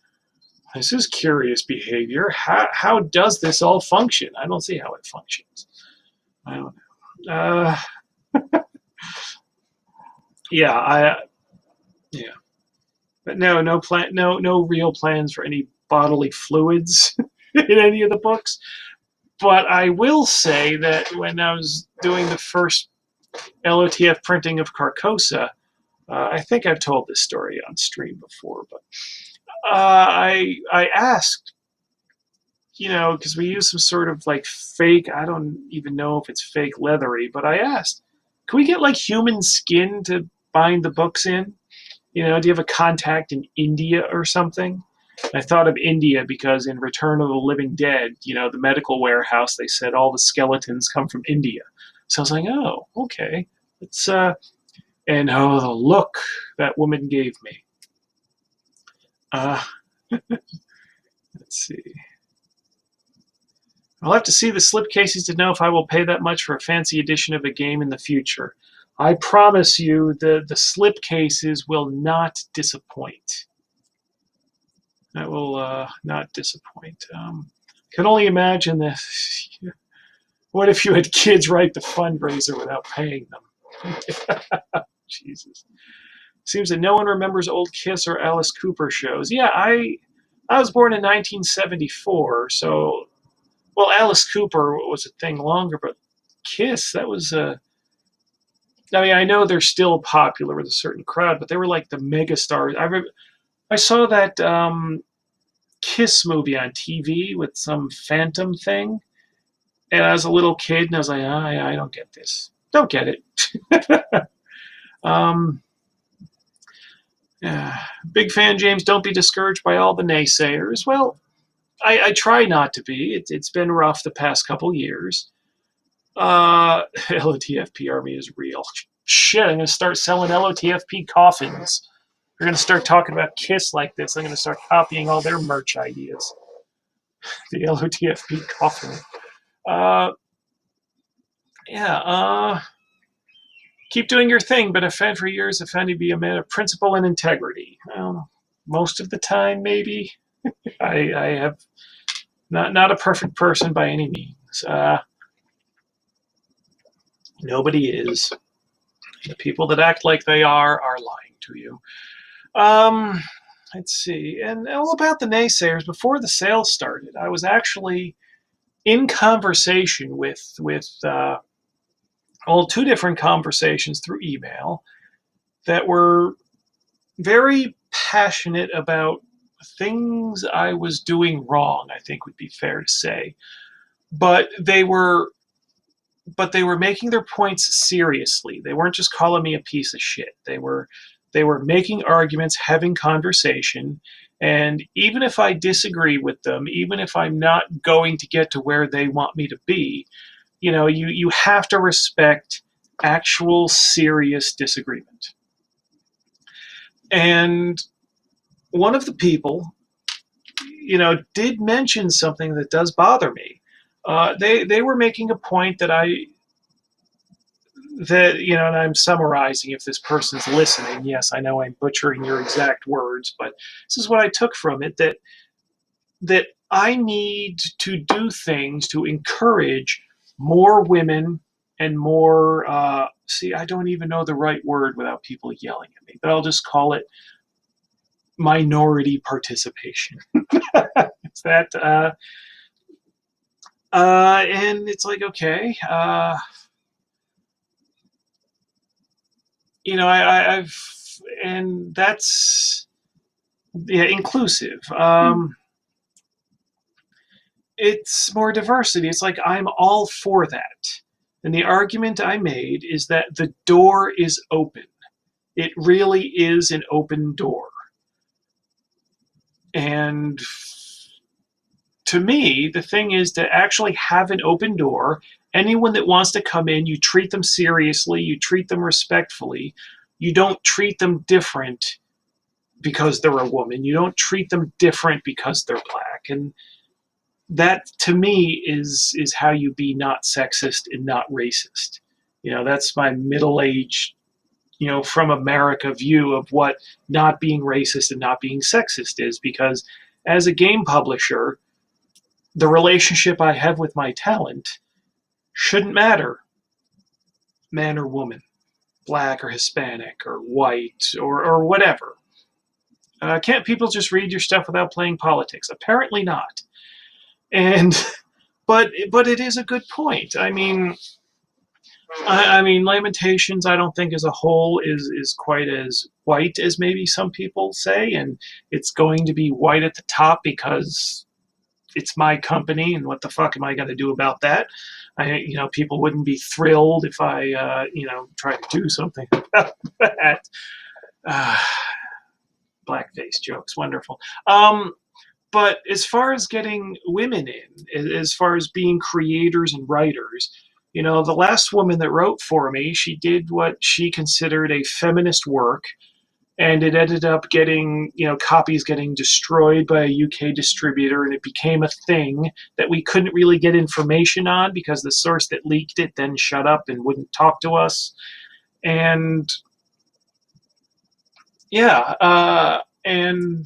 this is curious behavior. How does this all function? I don't see how it functions. I don't know. Yeah, yeah. But no plan, no real plans for any bodily fluids in any of the books. But I will say that when I was doing the first LOTF printing of Carcosa, I think I've told this story on stream before, but I asked, because we use some sort of like fake, I don't even know if it's fake leathery, but I asked, can we get like human skin to bind the books in? Do you have a contact in India or something? I thought of India because in Return of the Living Dead, the medical warehouse, they said all the skeletons come from India. So I was like, oh, okay. And oh, the look that woman gave me. Let's see. I'll have to see the slipcases to know if I will pay that much for a fancy edition of a game in the future. I promise you the slipcases will not disappoint. That will not disappoint. Can only imagine this. What if you had kids write the fundraiser without paying them? Jesus. Seems that no one remembers old Kiss or Alice Cooper shows. Yeah, I was born in 1974, so, well, Alice Cooper was a thing longer, but Kiss, that was I mean, I know they're still popular with a certain crowd, but they were like the mega stars. I saw that Kiss movie on TV with some phantom thing, and I was a little kid, and I was like, I don't get this. Don't get it. Yeah. Big fan, James. Don't be discouraged by all the naysayers. Well, I try not to be. It's been rough the past couple years. LOTFP army is real. Shit, I'm going to start selling LOTFP coffins. We're going to start talking about Kiss like this. I'm going to start copying all their merch ideas. The LOTFP coffin. Keep doing your thing, but a fan for years, a fan to be a man of principle and integrity. Most of the time, maybe. I have not a perfect person by any means. Nobody is. The people that act like they are lying to you. Let's see. And all about the naysayers, before the sale started, I was actually in conversation with two different conversations through email that were very passionate about things I was doing wrong, I think would be fair to say. But they were making their points seriously. They weren't just calling me a piece of shit. They were making arguments, having conversation, and even if I disagree with them, even if I'm not going to get to where they want me to be, you have to respect actual serious disagreement. And one of the people, did mention something that does bother me. They were making a point that and I'm summarizing if this person's listening. Yes, I know I'm butchering your exact words, but this is what I took from it, that I need to do things to encourage more women and more, I don't even know the right word without people yelling at me, but I'll just call it minority participation. It's that, and it's like, okay, I've, and that's, inclusive. It's more diversity. It's like I'm all for that. And the argument I made is that the door is open. It really is an open door. And to me, the thing is to actually have an open door. Anyone that wants to come in, you treat them seriously, you treat them respectfully. You don't treat them different because they're a woman. You don't treat them different because they're black. And that, to me, is how you be not sexist and not racist. That's my middle-aged, from America view of what not being racist and not being sexist is. Because as a game publisher, the relationship I have with my talent shouldn't matter, man or woman, black or Hispanic or white or whatever. Can't people just read your stuff without playing politics? Apparently not. And but it is a good point. I mean, Lamentations, I don't think as a whole is quite as white as maybe some people say, and it's going to be white at the top because it's my company, and what the fuck am I going to do about that? People wouldn't be thrilled if I, try to do something about that. Blackface jokes, wonderful. But as far as getting women in, as far as being creators and writers, the last woman that wrote for me, she did what she considered a feminist work, and it ended up getting, copies getting destroyed by a UK distributor, and it became a thing that we couldn't really get information on because the source that leaked it then shut up and wouldn't talk to us. And yeah, we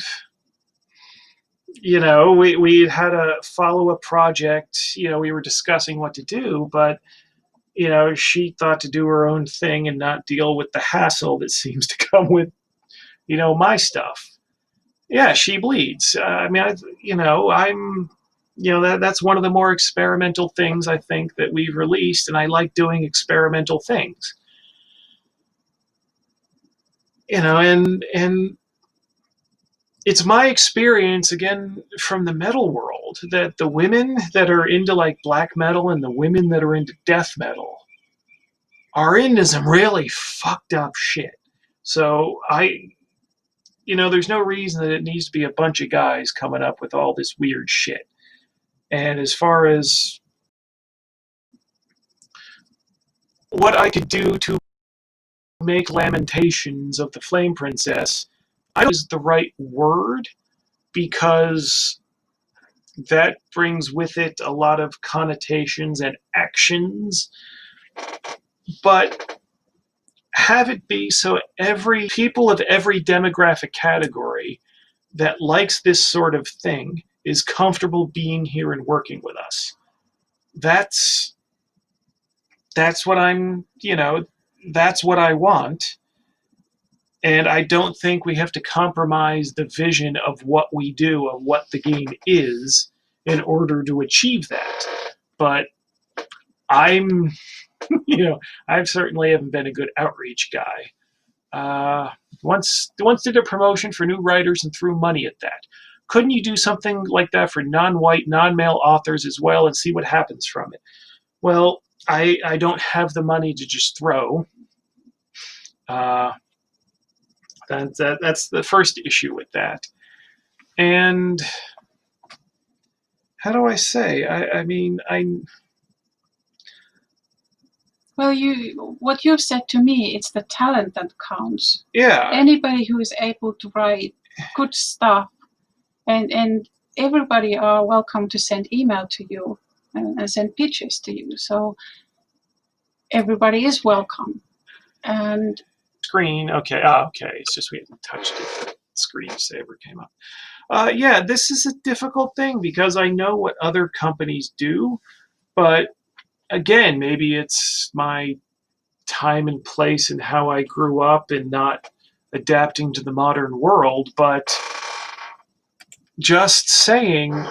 had to follow a project. We were discussing what to do, but she thought to do her own thing and not deal with the hassle that seems to come with my stuff. Yeah, she bleeds. That's one of the more experimental things I think that we've released, and I like doing experimental things. And it's my experience, again, from the metal world, that the women that are into like black metal and the women that are into death metal are into some really fucked up shit. So there's no reason that it needs to be a bunch of guys coming up with all this weird shit. And as far as what I could do to make Lamentations of the Flame Princess, I don't know is the right word, because that brings with it a lot of connotations and actions. But have it be so every people of every demographic category that likes this sort of thing is comfortable being here and working with us. That's what that's what I want. And I don't think we have to compromise the vision of what we do, of what the game is, in order to achieve that. But I'm, I certainly haven't been a good outreach guy. Once did a promotion for new writers and threw money at that. Couldn't you do something like that for non-white, non-male authors as well and see what happens from it? Well, I don't have the money to just throw. That's the first issue with that. And how do I say? Well, what you've said to me, it's the talent that counts. Yeah. Anybody who is able to write good stuff, and everybody are welcome to send email to you and send pitches to you. So everybody is welcome. And screen, okay. Okay. It's just we haven't touched it. The screensaver came up. Yeah, this is a difficult thing because I know what other companies do, but again, maybe it's my time and place and how I grew up and not adapting to the modern world, but just saying,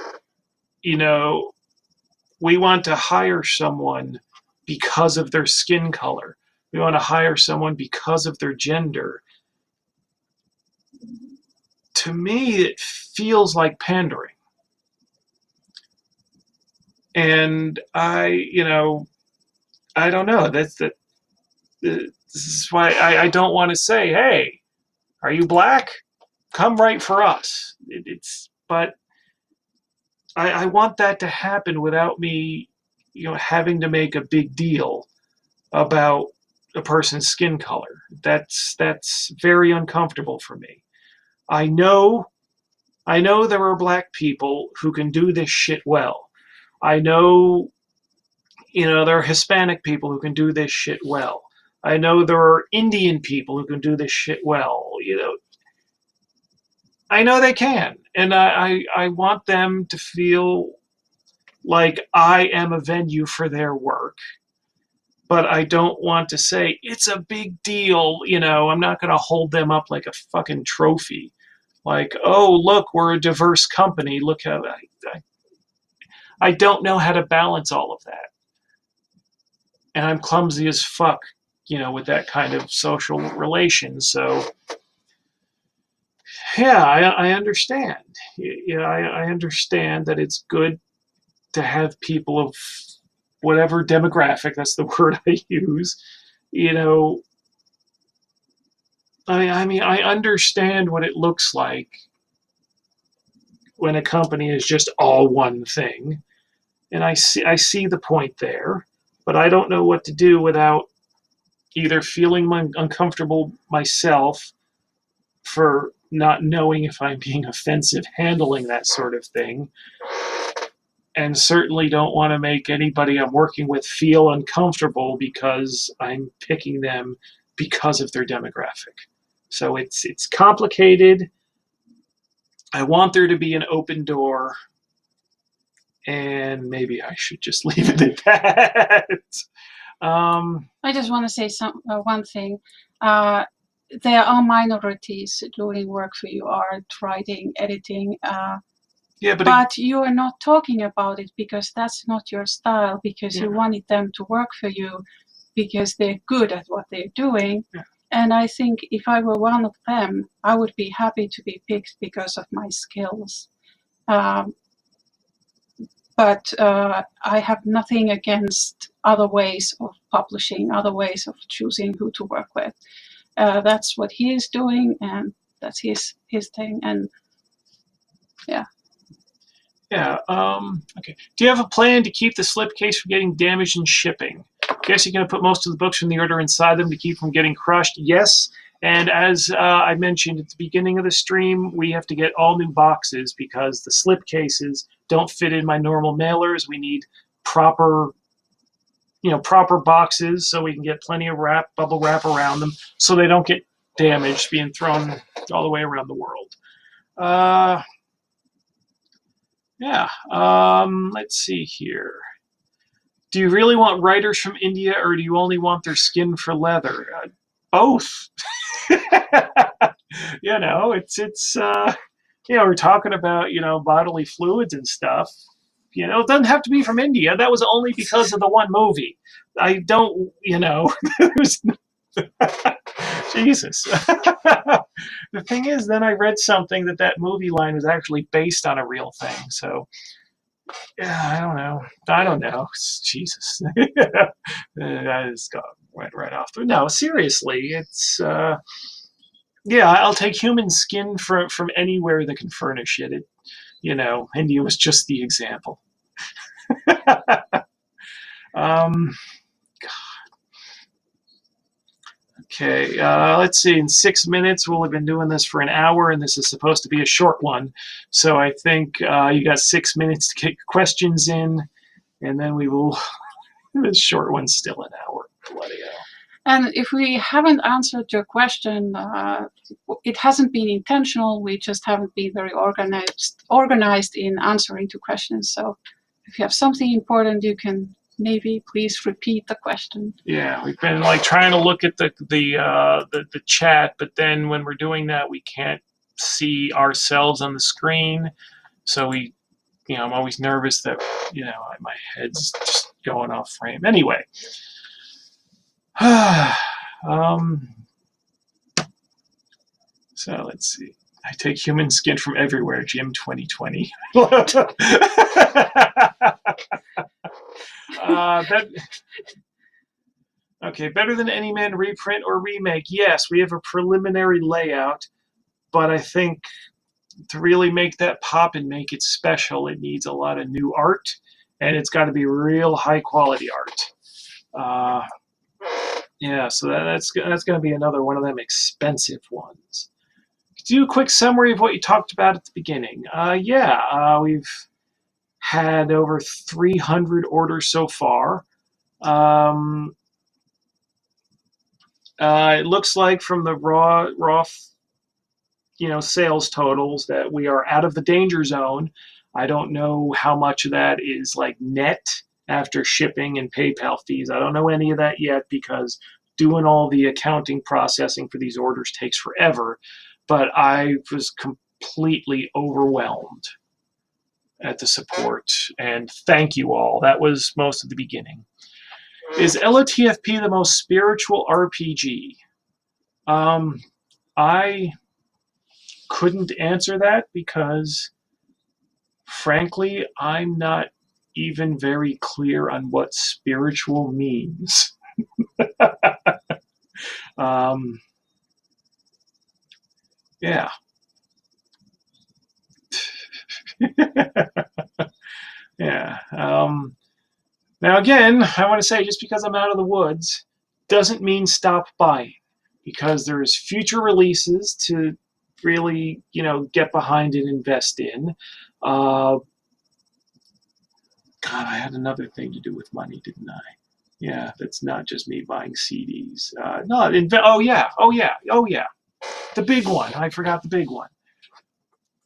we want to hire someone because of their skin color. We want to hire someone because of their gender. To me, it feels like pandering. And I don't know. This is why I don't want to say, hey, are you black? Come right for us. But I want that to happen without me, having to make a big deal about a person's skin color. That's very uncomfortable for me. I know there are black people who can do this shit well. I know, there are Hispanic people who can do this shit well. I know there are Indian people who can do this shit well. I know they can, and I want them to feel like I am a venue for their work. But I don't want to say it's a big deal. I'm not going to hold them up like a fucking trophy. Like, oh, look, we're a diverse company. Look how I don't know how to balance all of that. And I'm clumsy as fuck, with that kind of social relation. So, yeah, I understand. I understand that it's good to have people of whatever demographic, that's the word I use, I mean, I understand what it looks like when a company is just all one thing, and I see the point there, but I don't know what to do without either feeling uncomfortable myself for not knowing if I'm being offensive handling that sort of thing, and certainly don't want to make anybody I'm working with feel uncomfortable because I'm picking them because of their demographic. So it's complicated. I want there to be an open door, and maybe I should just leave it at that. I just want to say one thing. There are minorities doing work for you, art, writing, editing. Yeah, but you are not talking about it because that's not your style, because you wanted them to work for you because they're good at what they're doing. Yeah. And I think if I were one of them, I would be happy to be picked because of my skills. But I have nothing against other ways of publishing, other ways of choosing who to work with. That's what he is doing, and that's his thing. And yeah. Yeah. Okay. Do you have a plan to keep the slipcase from getting damaged in shipping? Guess you're going to put most of the books from the order inside them to keep from getting crushed. Yes. And as I mentioned at the beginning of the stream, we have to get all new boxes because the slipcases don't fit in my normal mailers. We need proper boxes so we can get plenty of bubble wrap around them so they don't get damaged being thrown all the way around the world. Yeah. Let's see here. Do you really want writers from India, or do you only want their skin for leather? Both. It's we're talking about, bodily fluids and stuff. It doesn't have to be from India. That was only because of the one movie. I don't, there's Jesus. The thing is, then I read something that movie line was actually based on a real thing. So, yeah, I don't know. Jesus. I just went right off. No, seriously, it's, I'll take human skin from anywhere that can furnish it. India was just the example. Okay, let's see. In 6 minutes, we'll have been doing this for an hour, and this is supposed to be a short one. So I think you got 6 minutes to get questions in, and then we will. This short one's still an hour. Bloody hell. And if we haven't answered your question, it hasn't been intentional. We just haven't been very organized in answering to questions. So if you have something important, you can maybe please repeat the question. Yeah, we've been trying to look at the chat, but then when we're doing that, we can't see ourselves on the screen. So I'm always nervous that my head's just going off frame. Anyway. So let's see. I take human skin from everywhere, Jim 2020. Okay, better than any man reprint or remake. Yes, we have a preliminary layout, but I think to really make that pop and make it special, it needs a lot of new art, and it's got to be real high quality art. Yeah, so that's going to be another one of them expensive ones. Do a quick summary of what you talked about at the beginning. We've had over 300 orders so far. It looks like from the raw sales totals that we are out of the danger zone. I don't know how much of that is like net after shipping and PayPal fees. I don't know any of that yet because doing all the accounting processing for these orders takes forever. But I was completely overwhelmed at the support, and thank you all. That was most of the beginning. Is LOTFP the most spiritual RPG? I couldn't answer that because, frankly, I'm not even very clear on what spiritual means. Yeah. Yeah. Now, again, I want to say just because I'm out of the woods doesn't mean stop buying, because there's future releases to really, get behind and invest in. God, I had another thing to do with money, didn't I? Yeah, that's not just me buying CDs. Oh yeah. The big one. I forgot the big one.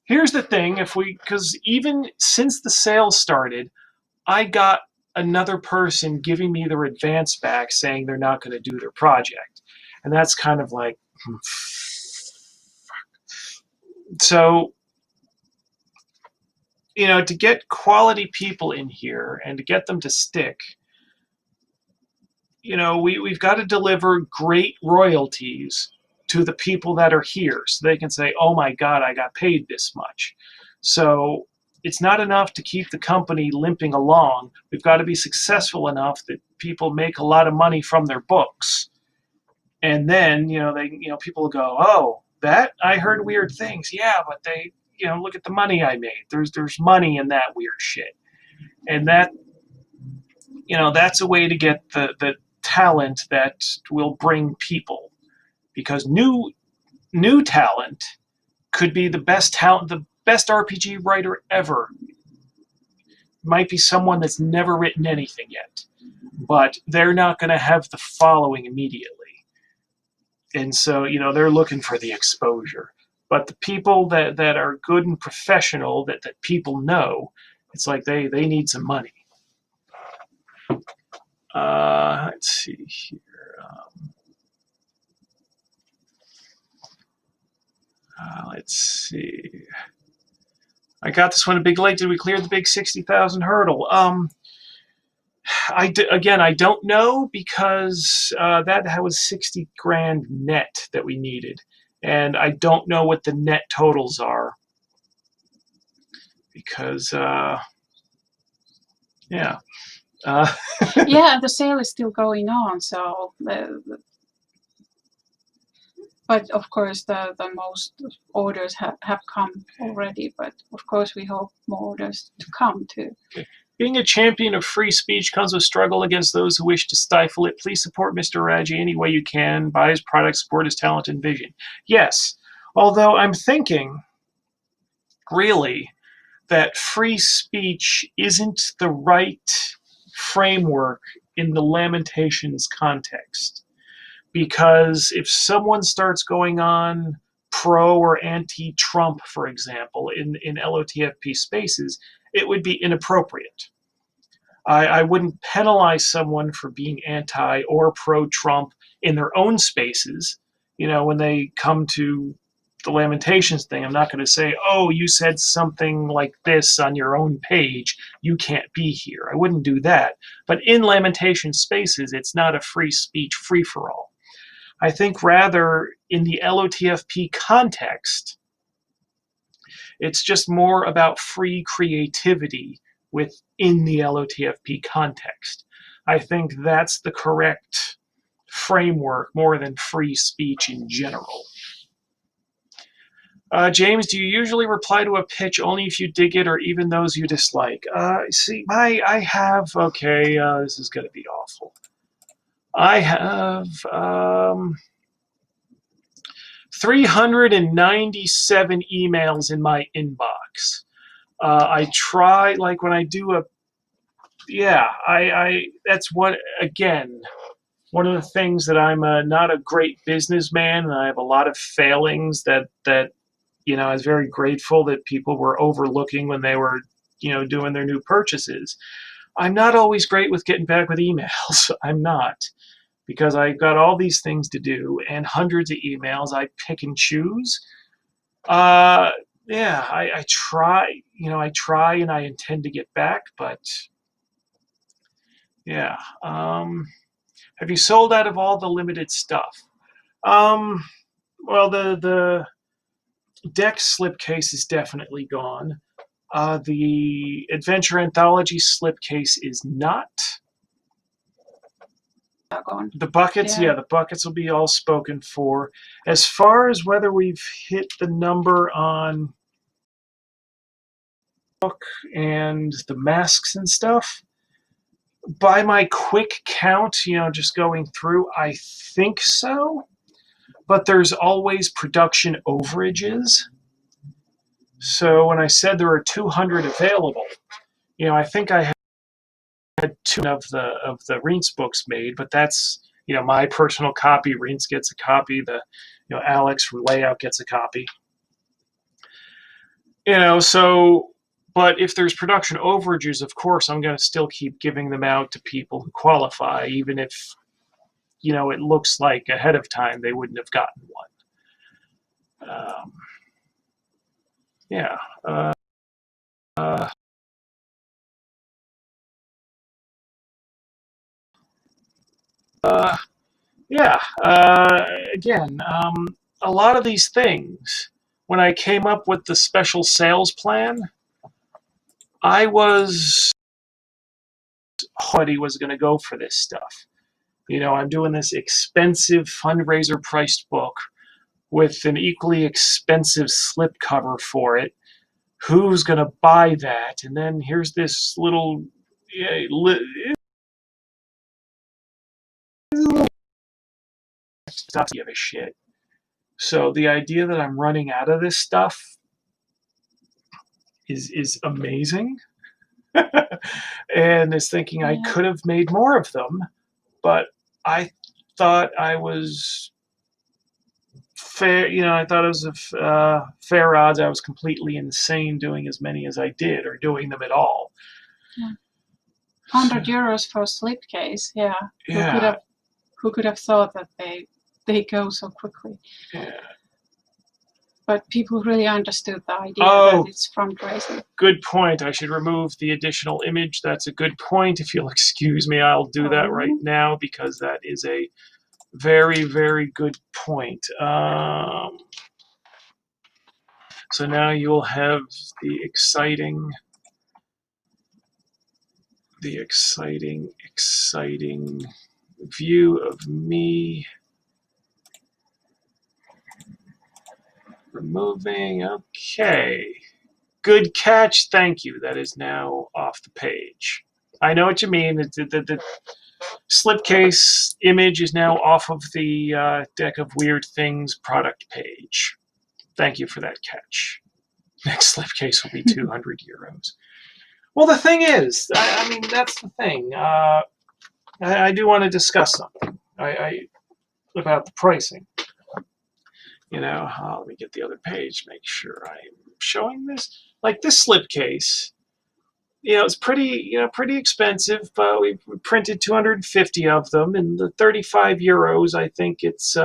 Here's the thing, because even since the sale started, I got another person giving me their advance back saying they're not going to do their project. And that's kind of like, so, to get quality people in here and to get them to stick, we've got to deliver great royalties to the people that are here so they can say, oh my God, I got paid this much. So it's not enough to keep the company limping along. We've got to be successful enough that people make a lot of money from their books. And then, people will go, oh, that I heard weird things. Yeah, but they, look at the money I made. There's money in that weird shit. And that, that's a way to get the talent that will bring people, because new talent could be the best RPG writer ever. Might be someone that's never written anything yet, but they're not going to have the following immediately, and so they're looking for the exposure. But the people that are good and professional that people know, it's like they need some money. Let's see here. Let's see. I got this one a big late. Did we clear the big 60,000 hurdle? I don't know, because that was 60 grand net that we needed, and I don't know what the net totals are, because yeah. Yeah, the sale is still going on, so but of course the most orders have come already, but of course we hope more orders to come too. Okay. Being a champion of free speech comes with struggle against those who wish to stifle it. Please support Mr. Raji any way you can. Buy his product, support his talent and vision. Yes, although I'm thinking, really, that free speech isn't the right framework in the Lamentations context. Because if someone starts going on pro or anti-Trump, for example, in LOTFP spaces, it would be inappropriate. I wouldn't penalize someone for being anti or pro-Trump in their own spaces. When they come to the Lamentations thing, I'm not going to say, oh, you said something like this on your own page, you can't be here. I wouldn't do that. But in Lamentations spaces, it's not a free speech free-for-all. I think rather in the LOTFP context, it's just more about free creativity within the LOTFP context. I think that's the correct framework more than free speech in general. James, do you usually reply to a pitch only if you dig it or even those you dislike? See, I have, okay, this is going to be awful. I have 397 emails in my inbox. I try, like when I do a, yeah, that's what, again, one of the things that I'm not a great businessman, and I have a lot of failings that I was very grateful that people were overlooking when they were, doing their new purchases. I'm not always great with getting back with emails. I'm not, because I've got all these things to do and hundreds of emails. I pick and choose. I try, I try and I intend to get back, but yeah. Have you sold out of all the limited stuff? Well, the Dex slipcase is definitely gone. The Adventure Anthology slipcase is not. Gone. The buckets, yeah, the buckets will be all spoken for. As far as whether we've hit the number on book and the masks and stuff, by my quick count, just going through, I think so. But there's always production overages. So when I said there were 200 available, I think I had 2 of the Reince books made, but that's my personal copy. Reince gets a copy. The Alex from Layout gets a copy. So. But if there's production overages, of course, I'm going to still keep giving them out to people who qualify, even if, it looks like ahead of time they wouldn't have gotten one. Yeah. Again, a lot of these things, when I came up with the special sales plan, I was he was going to go for this stuff. I'm doing this expensive fundraiser priced book with an equally expensive slipcover for it. Who's going to buy that? And then here's this little stuff, give a shit. So the idea that I'm running out of this stuff is amazing. And is thinking I could have made more of them, but I thought I was fair. I thought it was fair odds I was completely insane doing as many as I did, or doing them at all. Yeah. €100 for a slipcase. Yeah. Yeah. Who could have thought that they go so quickly? Yeah. But people really understood the idea that it's fundraising. Good point. I should remove the additional image. That's a good point. If you'll excuse me, I'll do that right now, because that is a very, very good point. So now you'll have the exciting view of me removing. Okay. Good catch. Thank you. That is now off the page. I know what you mean. The slipcase image is now off of the Deck of Weird Things product page. Thank you for that catch. Next slipcase will be €200. Well, the thing is, I mean, that's the thing. I do want to discuss something about the pricing. Let me get the other page, make sure I'm showing this. Like this slipcase, it's pretty expensive, but we printed 250 of them, and the €35, I think it's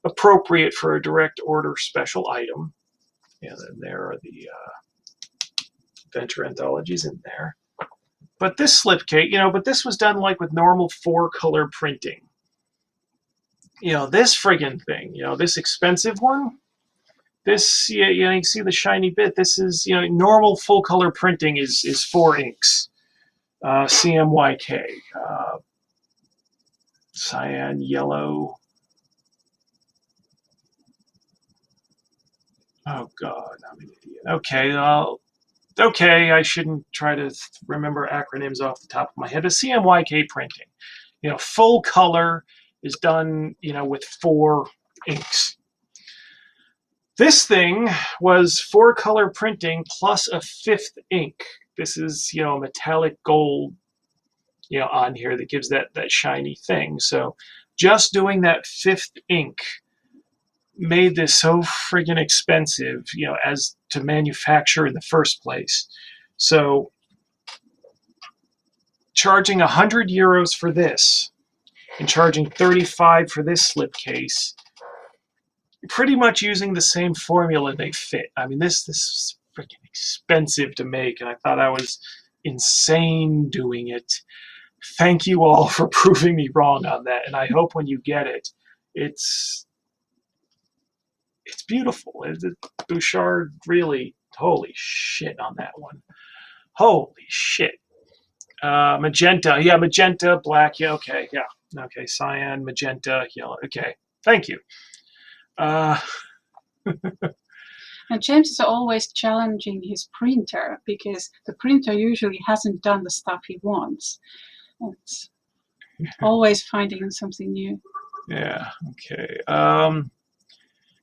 appropriate for a direct order special item. And then there are the Adventure Anthologies in there. But this slipcase, but this was done like with normal 4-color printing. This friggin' thing, this expensive one, this, you can see the shiny bit. This is, normal full color printing is 4 inks, CMYK. Cyan, yellow. Oh God, I'm an idiot. Okay, I shouldn't try to remember acronyms off the top of my head. The CMYK printing, full color is done, with 4 inks. This thing was 4 color printing plus a 5th ink. This is, a metallic gold, on here that gives that shiny thing. So just doing that 5th ink made this so friggin' expensive, as to manufacture in the first place. So charging €100 for this and charging 35 for this slipcase, pretty much using the same formula, they fit. I mean, this is freaking expensive to make, and I thought I was insane doing it. Thank you all for proving me wrong on that, and I hope when you get it, it's beautiful. Bouchard really, holy shit on that one. Holy shit. Magenta, yeah, magenta, black, yeah, okay, yeah. Okay, cyan, magenta, yellow, okay. Thank you. And James is always challenging his printer because the printer usually hasn't done the stuff he wants. It's always finding something new. Yeah, okay.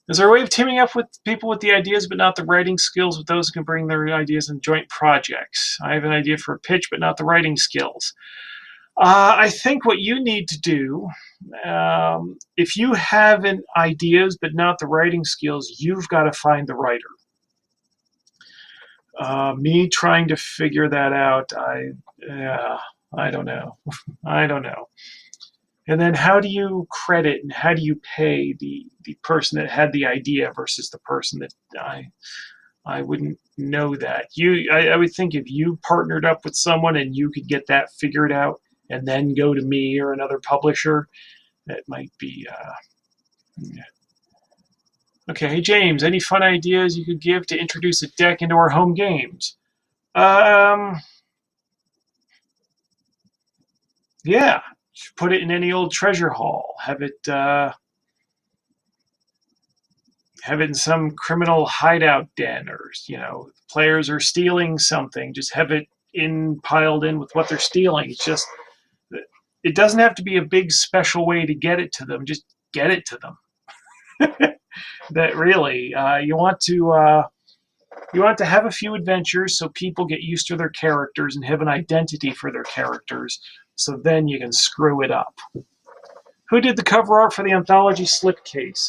Is there a way of teaming up with people with the ideas but not the writing skills with those who can bring their ideas in joint projects? I have an idea for a pitch but not the writing skills. I think what you need to do, if you have ideas but not the writing skills, you've got to find the writer. Me trying to figure that out, I don't know. I don't know. And then how do you credit and how do you pay the person that had the idea versus the person that I wouldn't know that. I would think if you partnered up with someone and you could get that figured out and then go to me or another publisher, that might be yeah. Okay, hey James, any fun ideas you could give to introduce a deck into our home games? Yeah, put it in any old treasure hall. Have it in some criminal hideout den, or players are stealing something. Just have it piled in with what they're stealing. It's just, it doesn't have to be a big special way to get it to them. Just get it to them. That really, you want to have a few adventures so people get used to their characters and have an identity for their characters. So then you can screw it up. Who did the cover art for the anthology slipcase?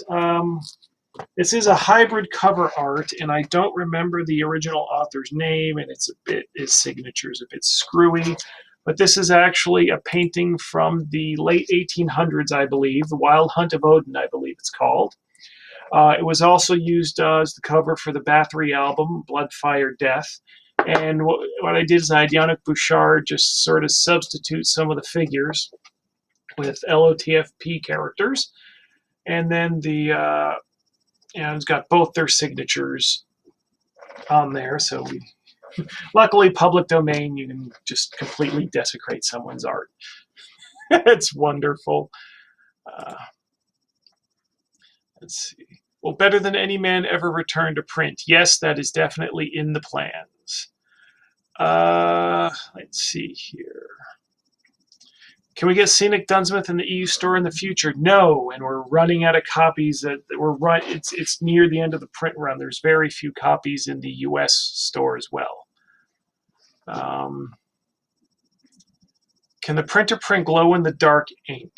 This is a hybrid cover art, and I don't remember the original author's name, and his signature is a bit screwy. But this is actually a painting from the late 1800s, I believe. The Wild Hunt of Odin, I believe it's called. It was also used as the cover for the Bathory album, Blood, Fire, Death. And what I did is Yannick Bouchard just sort of substitute some of the figures with LotFP characters. And then it's got both their signatures on there. So luckily, public domain, you can just completely desecrate someone's art. It's wonderful. Let's see. Well, better than any man ever returned to print. Yes, that is definitely in the plans. Let's see here. Can we get Scenic Dunsmith in the EU store in the future? No, and we're running out of copies. It's near the end of the print run. There's very few copies in the US store as well. Can the printer print glow-in-the-dark ink?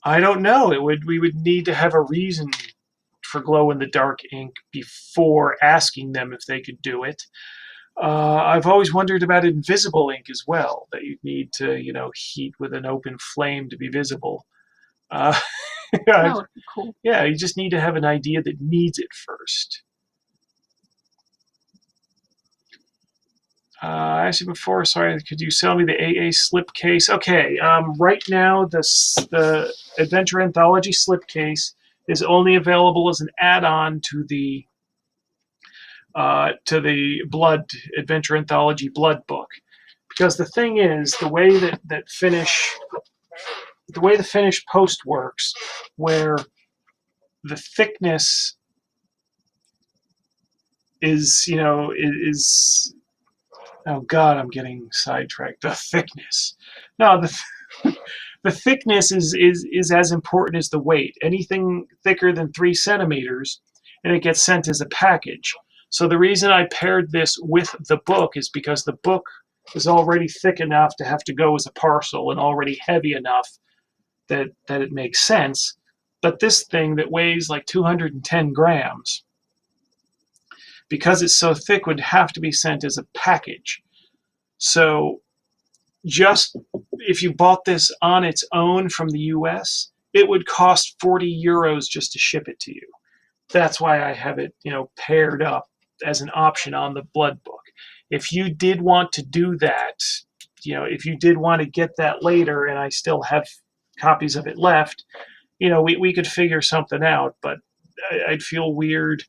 I don't know. We would need to have a reason for glow-in-the-dark ink before asking them if they could do it. I've always wondered about invisible ink as well, that you'd need to, heat with an open flame to be visible. That would be cool. Yeah, you just need to have an idea that needs it first. I asked you before, sorry, could you sell me the AA slipcase? Okay, right now the Adventure Anthology slipcase is only available as an add-on to the Blood Adventure Anthology Blood book, because the thing is, the way that Finish the way the finished post works, where the thickness is, oh God, I'm getting sidetracked. The thickness. No, the thickness is as important as the weight. Anything thicker than 3 centimeters, and it gets sent as a package. So the reason I paired this with the book is because the book is already thick enough to have to go as a parcel and already heavy enough that it makes sense. But this thing that weighs like 210 grams, because it's so thick, would have to be sent as a package. So just if you bought this on its own from the US, it would cost 40 euros just to ship it to you. That's why I have it, paired up as an option on the Blood book. If you did want to do that, if you did want to get that later, and I still have copies of it left, we could figure something out, but I'd feel weird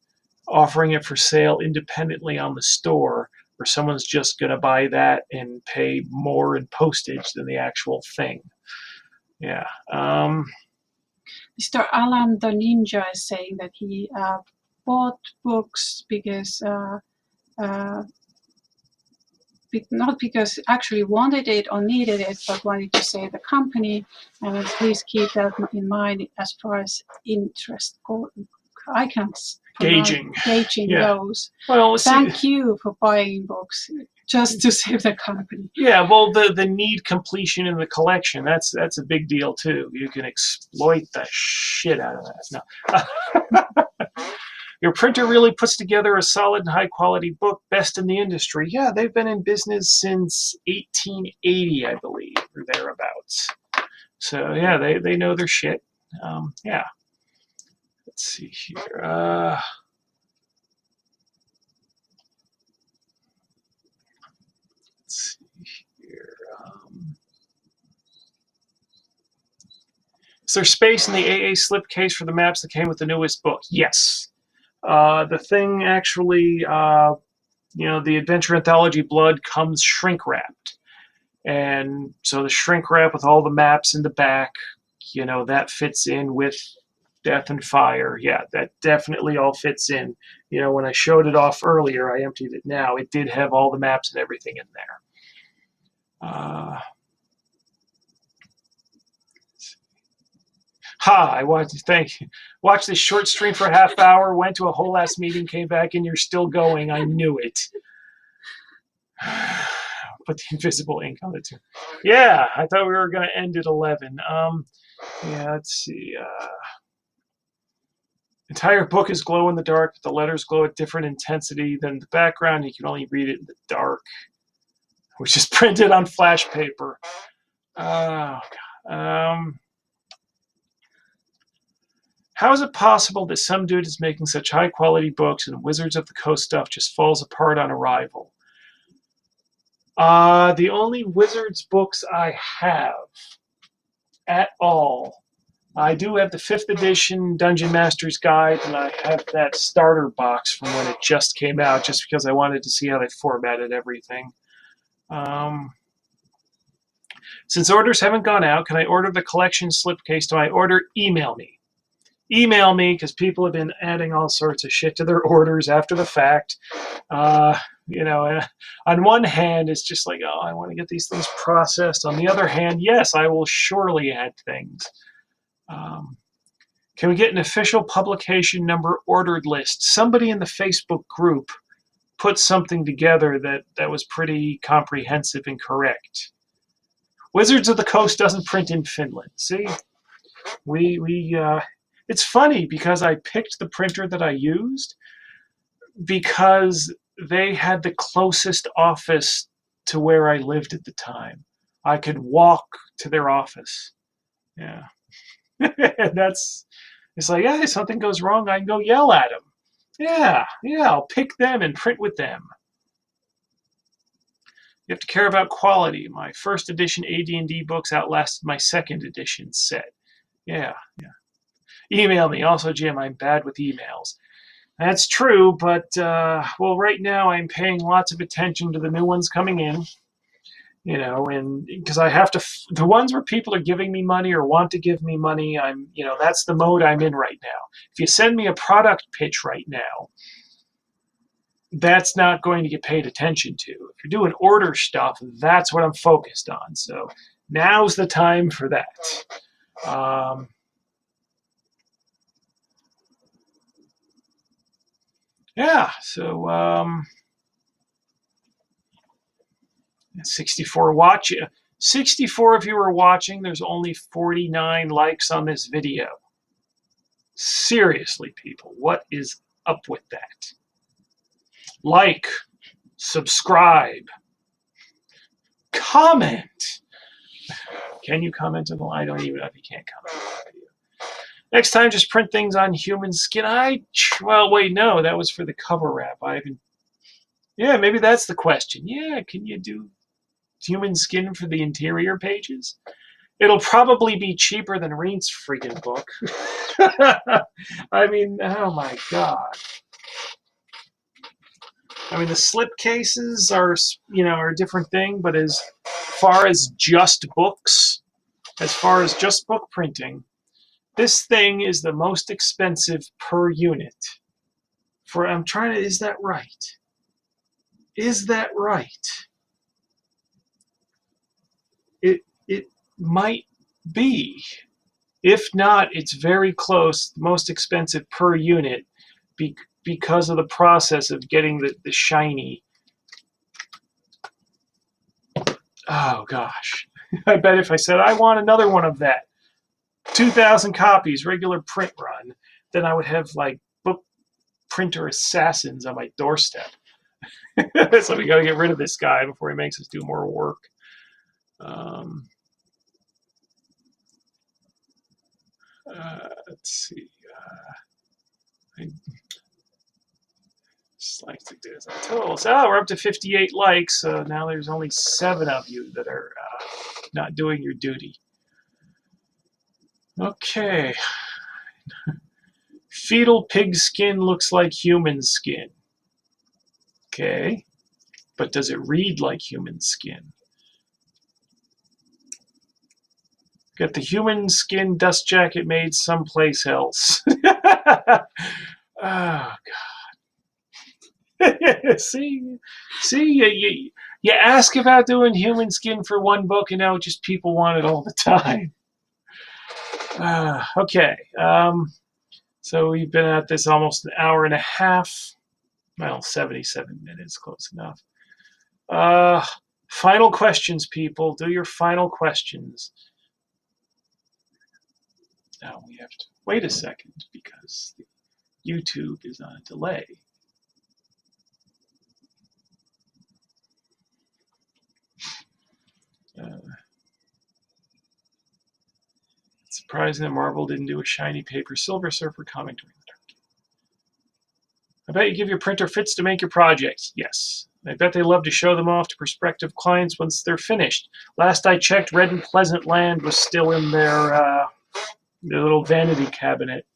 offering it for sale independently on the store, where someone's just going to buy that and pay more in postage than the actual thing. Yeah. Mr. Alan the Ninja is saying that he bought books because not because actually wanted it or needed it, but wanted to save the company. And please keep that in mind as far as interest I can't gauging goes. Well, thank you for buying books just to save the company. Yeah, well, the need completion in the collection, that's a big deal too. You can exploit the shit out of that. No. Your printer really puts together a solid and high quality book, best in the industry. Yeah, they've been in business since 1880, I believe, or thereabouts. So yeah, they know their shit. Yeah. Let's see here. Let's see here. Is there space in the AA slipcase for the maps that came with the newest book? Yes. The thing actually, the Adventure Anthology Blood comes shrink wrapped. And so the shrink wrap with all the maps in the back, that fits in with Death and Fire. Yeah, that definitely all fits in. When I showed it off earlier, I emptied it now. It did have all the maps and everything in there. I watched this short stream for a half hour, went to a whole ass meeting, came back, and you're still going. I knew it. Put the invisible ink on it too. Yeah, I thought we were going to end at 11. Yeah, let's see. Entire book is glow in the dark, but the letters glow at different intensity than the background. You can only read it in the dark, which is printed on flash paper. Oh, God. How is it possible that some dude is making such high-quality books and Wizards of the Coast stuff just falls apart on arrival? The only Wizards books I have at all, I do have the 5th edition Dungeon Master's Guide, and I have that starter box from when it just came out, just because I wanted to see how they formatted everything. Since orders haven't gone out, can I order the collection slipcase? Do I order? Email me. Email me, because people have been adding all sorts of shit to their orders after the fact. On one hand, it's just like, oh, I want to get these things processed. On the other hand, yes, I will surely add things. Can we get an official publication number ordered list? Somebody in the Facebook group put something together that was pretty comprehensive and correct. Wizards of the Coast doesn't print in Finland. See? It's funny because I picked the printer that I used because they had the closest office to where I lived at the time. I could walk to their office. Yeah. It's like, hey, something goes wrong, I can go yell at them. Yeah, I'll pick them and print with them. You have to care about quality. My 1st edition AD&D books outlasted my 2nd edition set. Yeah. Email me. Also, Jim, I'm bad with emails. That's true, but, right now I'm paying lots of attention to the new ones coming in. you know, and because I have to, the ones where people are giving me money or want to give me money, I'm, you know, that's the mode I'm in right now. If you send me a product pitch right now, that's not going to get paid attention to. If you're doing order stuff, that's what I'm focused on. So now's the time for that. Yeah, so 64 of you are watching. There's only 49 likes on this video. Seriously, people, what is up with that? Like, subscribe, comment. Can you comment on the? I don't even know if you can't comment on the video. Next time, just print things on human skin. Well, wait, no, that was for the cover wrap. Yeah, maybe that's the question. Yeah, can you do human skin for the interior pages? It'll probably be cheaper than Reent's freaking book. I mean, oh my god. I mean, the slip cases are, you know, are a different thing, but as far as just books, as far as just book printing, this thing is the most expensive per unit. I'm trying to, is that right? Is that right? It might be. If not, it's very close, the most expensive per unit because of the process of getting the shiny. Oh gosh. I bet if I said I want another one of that, 2,000 copies, regular print run, then I would have like book printer assassins on my doorstep. So we got to get rid of this guy before he makes us do more work. Let's see. I just like to do this totals. Oh, we're up to 58 likes. So now there's only 7 of you that are not doing your duty. Okay. Fetal pig skin looks like human skin. Okay. But does it read like human skin? Got the human skin dust jacket made someplace else. Oh, God. See, you ask about doing human skin for one book, and now just people want it all the time. Okay. So we've been at this almost an hour and a half. Well, 77 minutes, close enough. Final questions, people. Do your final questions. Now we have to wait a second because YouTube is on a delay. It's surprising that Marvel didn't do a shiny paper Silver Surfer comic during the dark. I bet you give your printer fits to make your projects. Yes. I bet they love to show them off to prospective clients once they're finished. Last I checked, Red and Pleasant Land was still in their little vanity cabinet.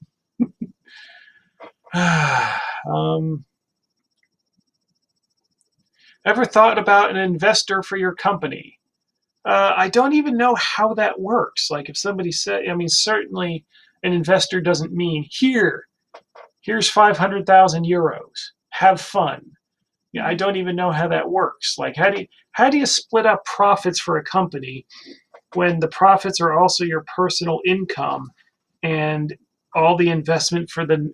Ever thought about an investor for your company? I don't even know how that works. Like if somebody said, I mean, certainly an investor doesn't mean here's 500,000 euros. Have fun. Yeah, I don't even know how that works. Like how do you split up profits for a company when the profits are also your personal income and all the investment for the,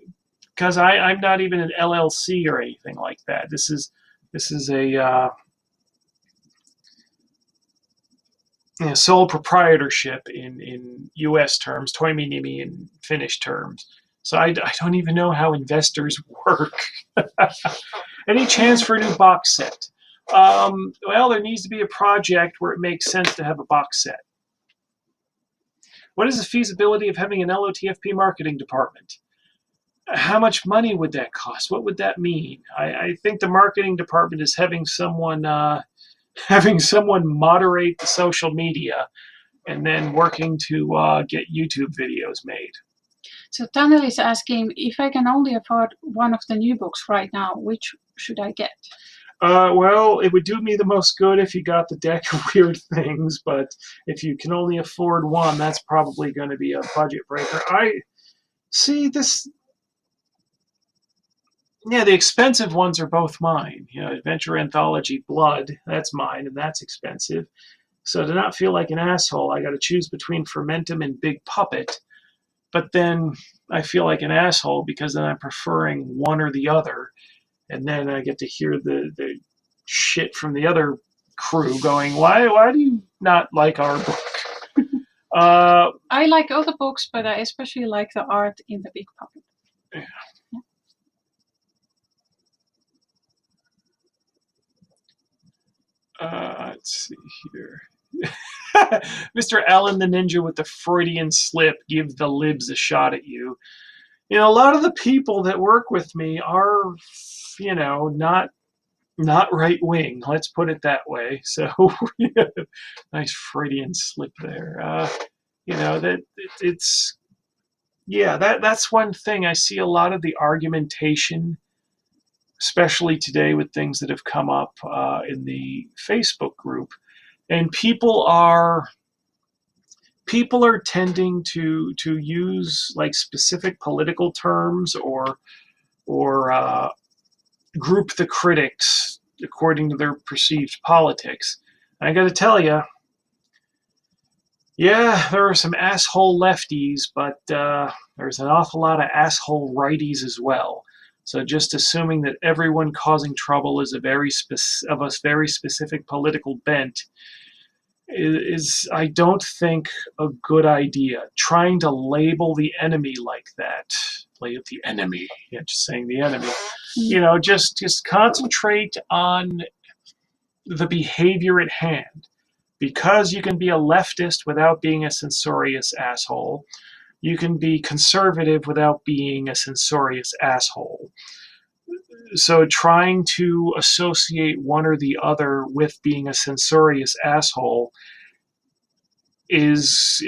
because I'm not even an LLC or anything like that. This is a sole proprietorship in U.S. terms, toimi-nimi in Finnish terms. So I don't even know how investors work. Any chance for a new box set? Well, there needs to be a project where it makes sense to have a box set. What is the feasibility of having an LotFP marketing department? How much money would that cost? What would that mean? I think the marketing department is having someone moderate the social media and then working to get YouTube videos made. So Daniel is asking, if I can only afford one of the new books right now, which should I get? Well, it would do me the most good if you got the deck of weird things, but if you can only afford one, that's probably going to be a budget breaker. I see this. Yeah, the expensive ones are both mine. You know, Adventure Anthology Blood, that's mine, and that's expensive. So to not feel like an asshole, I got to choose between Fermentum and Big Puppet. But then I feel like an asshole because then I'm preferring one or the other, and then I get to hear the shit from the other crew going, why do you not like our book? I like other books, but I especially like the art in the Big Puppet. Yeah. Let's see here. Mr. Allen the Ninja with the Freudian slip, give the libs a shot at you. You know, a lot of the people that work with me are, you know, not right wing. Let's put it that way. So, nice Freudian slip there. You know that it's yeah. That's one thing I see a lot of the argumentation, especially today with things that have come up in the Facebook group, and people are tending to use like specific political terms or group the critics according to their perceived politics. And I got to tell you, yeah, there are some asshole lefties, but there's an awful lot of asshole righties as well. So just assuming that everyone causing trouble is of a very specific political bent is I don't think a good idea. Trying to label the enemy like that, label the enemy, yeah, just saying the enemy. You know, just concentrate on the behavior at hand. Because you can be a leftist without being a censorious asshole. You can be conservative without being a censorious asshole. So trying to associate one or the other with being a censorious asshole is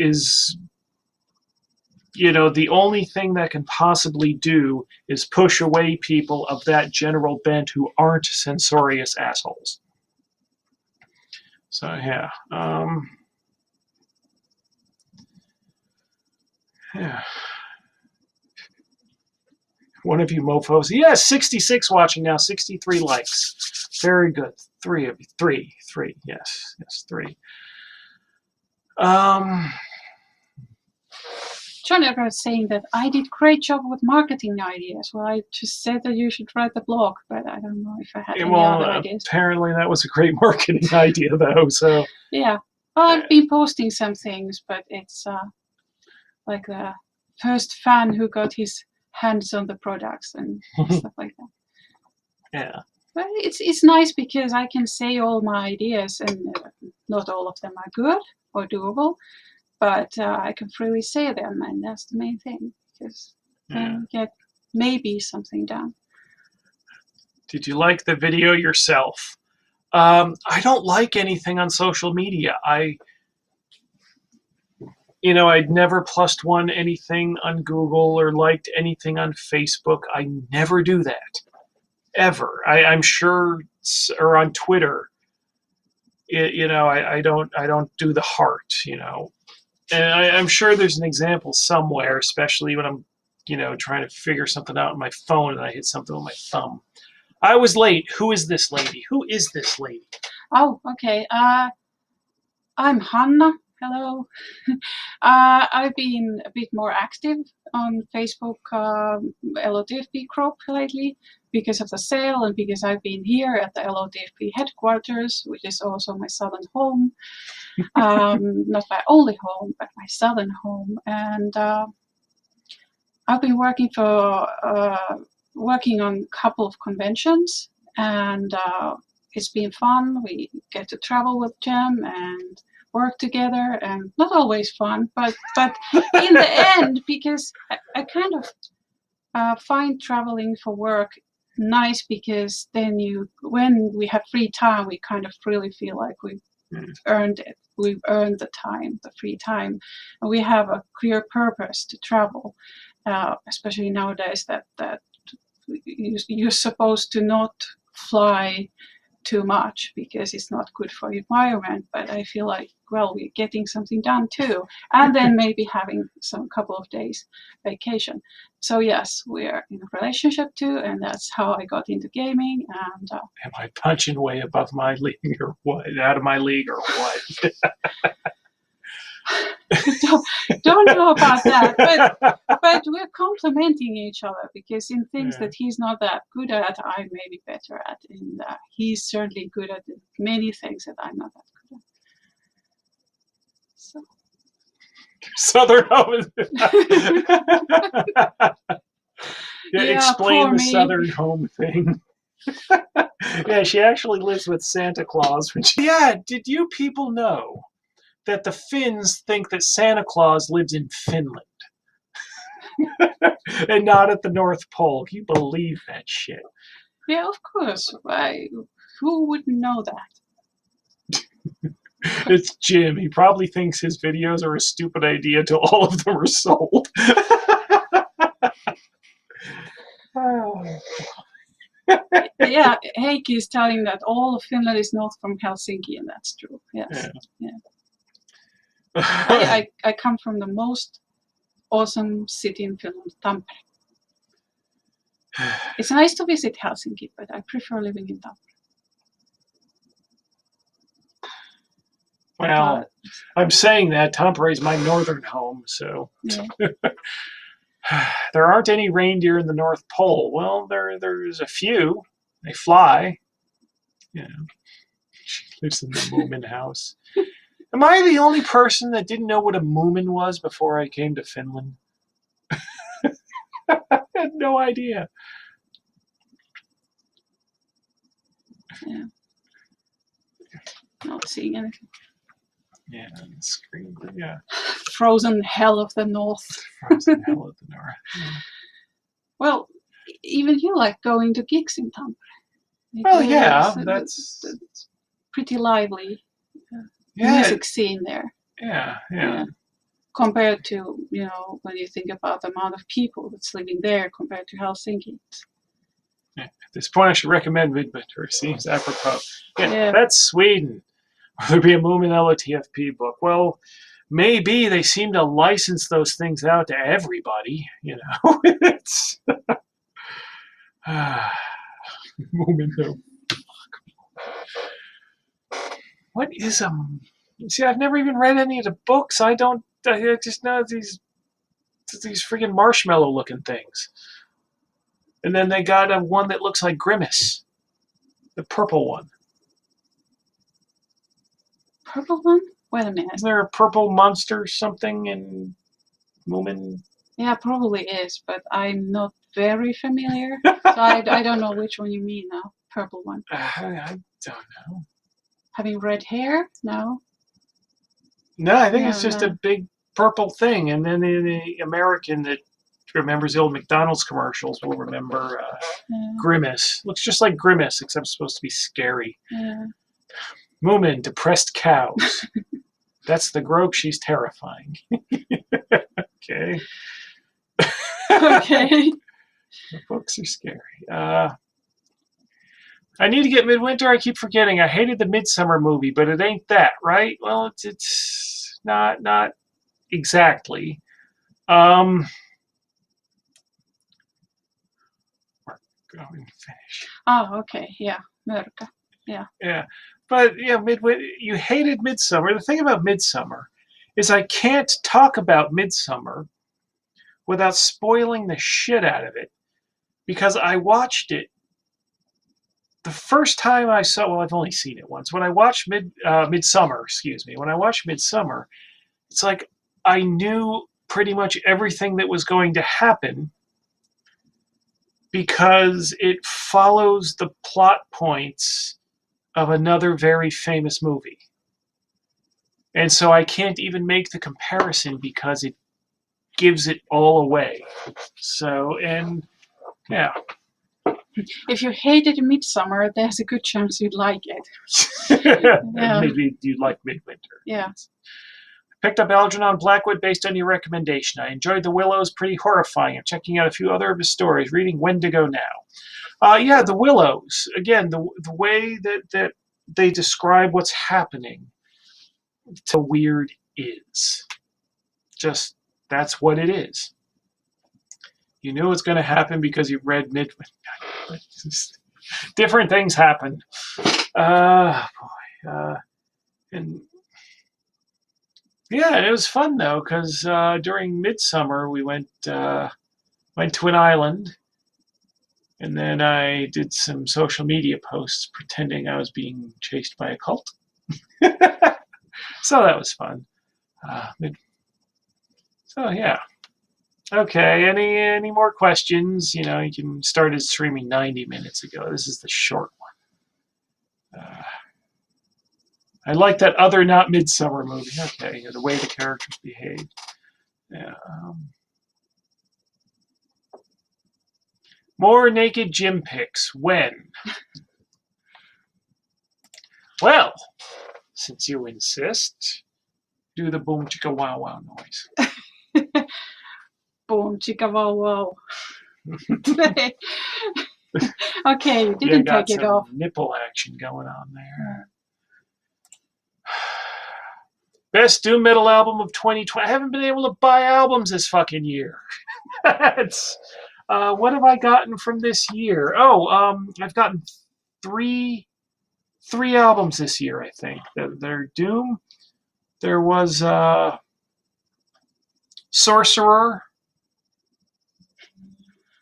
you know, the only thing that can possibly do is push away people of that general bent who aren't censorious assholes. So yeah. Yeah. One of you mofos. Yeah, 66 watching now, 63 likes. Very good. Three of you. Three. Yes, 3. John Everett saying that I did great job with marketing ideas. Well, I just said that you should write the blog, but I don't know if I had any other ideas. Apparently that was a great marketing idea, though. So yeah, well, I've been posting some things, but it's like the first fan who got his hands on the products and stuff like that. Yeah. But it's nice because I can say all my ideas, and not all of them are good or doable, but I can freely say them, and that's the main thing, because then get maybe something done. Did you like the video yourself? I don't like anything on social media. I'd never +1 anything on Google or liked anything on Facebook. I never do that. Ever. I'm sure, or on Twitter, I don't do the heart, And I'm sure there's an example somewhere, especially when I'm, trying to figure something out on my phone and I hit something with my thumb. I was late. Who is this lady? Oh, okay. I'm Hanna. Hello. I've been a bit more active on Facebook LotFP group lately because of the sale and because I've been here at the LotFP headquarters, which is also my southern home. Not my only home, but my southern home. And I've been working on a couple of conventions, and it's been fun. We get to travel with Jem and work together, and not always fun, but in the end, because I kind of find traveling for work nice, because then when we have free time, we kind of really feel like we've earned it. We've earned the time, the free time, and we have a clear purpose to travel, especially nowadays that you're supposed to not fly too much because it's not good for the environment, but I feel like, well, we're getting something done too, and then maybe having some couple of days vacation. So yes, we're in a relationship too, and that's how I got into gaming. And Am I punching way above my league or what? Out of my league or what? don't know about that, but we're complementing each other because in things that he's not that good at, I may be better at, and he's certainly good at many things that I'm not that good at. So. Southern home. Explain the Southern home thing. Yeah, she actually lives with Santa Claus. Yeah, did you people know that the Finns think that Santa Claus lives in Finland and not at the North Pole? Can you believe that shit? Yeah, of course. Who wouldn't know that? It's Jim. He probably thinks his videos are a stupid idea till all of them are sold. Yeah, Heikki is telling that all of Finland is not from Helsinki, and that's true. Yes. Yeah. I come from the most awesome city in Finland, Tampere. It's nice to visit Helsinki, but I prefer living in Tampere. Well, I'm saying that Tampere is my northern home, so yeah. There aren't any reindeer in the North Pole. Well, there's a few. They fly. You know, she lives in the Moomin house. Am I the only person that didn't know what a Moomin was before I came to Finland? I had no idea. Yeah. Not seeing anything. Yeah, on the screen. Yeah. Frozen hell of the north. Frozen hell of the north. Yeah. Well, even you like going to gigs in Tampere. Well, yeah, that's pretty lively music scene there. Yeah. Compared to, when you think about the amount of people that's living there compared to Helsinki. Yeah. At this point, I should recommend Midwinter. Seems apropos. Yeah, that's Sweden. Will there be a Moomin LotFP book? Well, maybe. They seem to license those things out to everybody. It's Moomin. What is a? See, I've never even read any of the books. I just know these freaking marshmallow-looking things. And then they got one that looks like Grimace, the purple one. Purple one? Wait a minute. Is there a purple monster something in Moomin? Yeah, probably is, but I'm not very familiar. So I don't know which one you mean now. Purple one. I don't know. Having red hair? No. No, I think it's just a big purple thing. And then the American that remembers the old McDonald's commercials will remember Grimace. Looks just like Grimace, except it's supposed to be scary. Yeah. Moomin, depressed cows. That's the grope. She's terrifying. Okay. Okay. The books are scary. I need to get Midwinter. I keep forgetting. I hated the Midsummer movie, but it ain't that, right? Well, it's not exactly. We're going to finish. Oh, okay. Yeah. Mörkä. Yeah. Yeah. But, you hated Midsummer. The thing about Midsummer is I can't talk about Midsummer without spoiling the shit out of it because I watched it the first time I saw, well, I've only seen it once. When I watched Midsummer, when I watched Midsummer, it's like I knew pretty much everything that was going to happen because it follows the plot points of another very famous movie. And so I can't even make the comparison because it gives it all away. So, and yeah. If you hated Midsummer, there's a good chance you'd like it. Maybe you'd like Midwinter. Yeah. Picked up Algernon Blackwood based on your recommendation. I enjoyed The Willows, pretty horrifying. I'm checking out a few other of his stories, reading Wendigo now. Yeah, the Willows. Again, the way that they describe what's happening to weird is just that's what it is. You knew it's going to happen because you read different things happen. And yeah, it was fun though because during midsummer we went to an island, and then I did some social media posts pretending I was being chased by a cult. So that was fun. So yeah. Okay. Any more questions? You know, you can started streaming 90 minutes ago. This is the short one. I like that other not Midsummer movie. Okay, the way the characters behaved. Yeah. More naked gym pics. When? Well, since you insist, do the boom chicka wow wow noise. Boom, chicka wow wow. Okay, you didn't take it off. Nipple action going on there. Best doom metal album of 2020. I haven't been able to buy albums this fucking year. What have I gotten from this year? I've gotten three albums this year, I think. They're Doom. There was Sorcerer.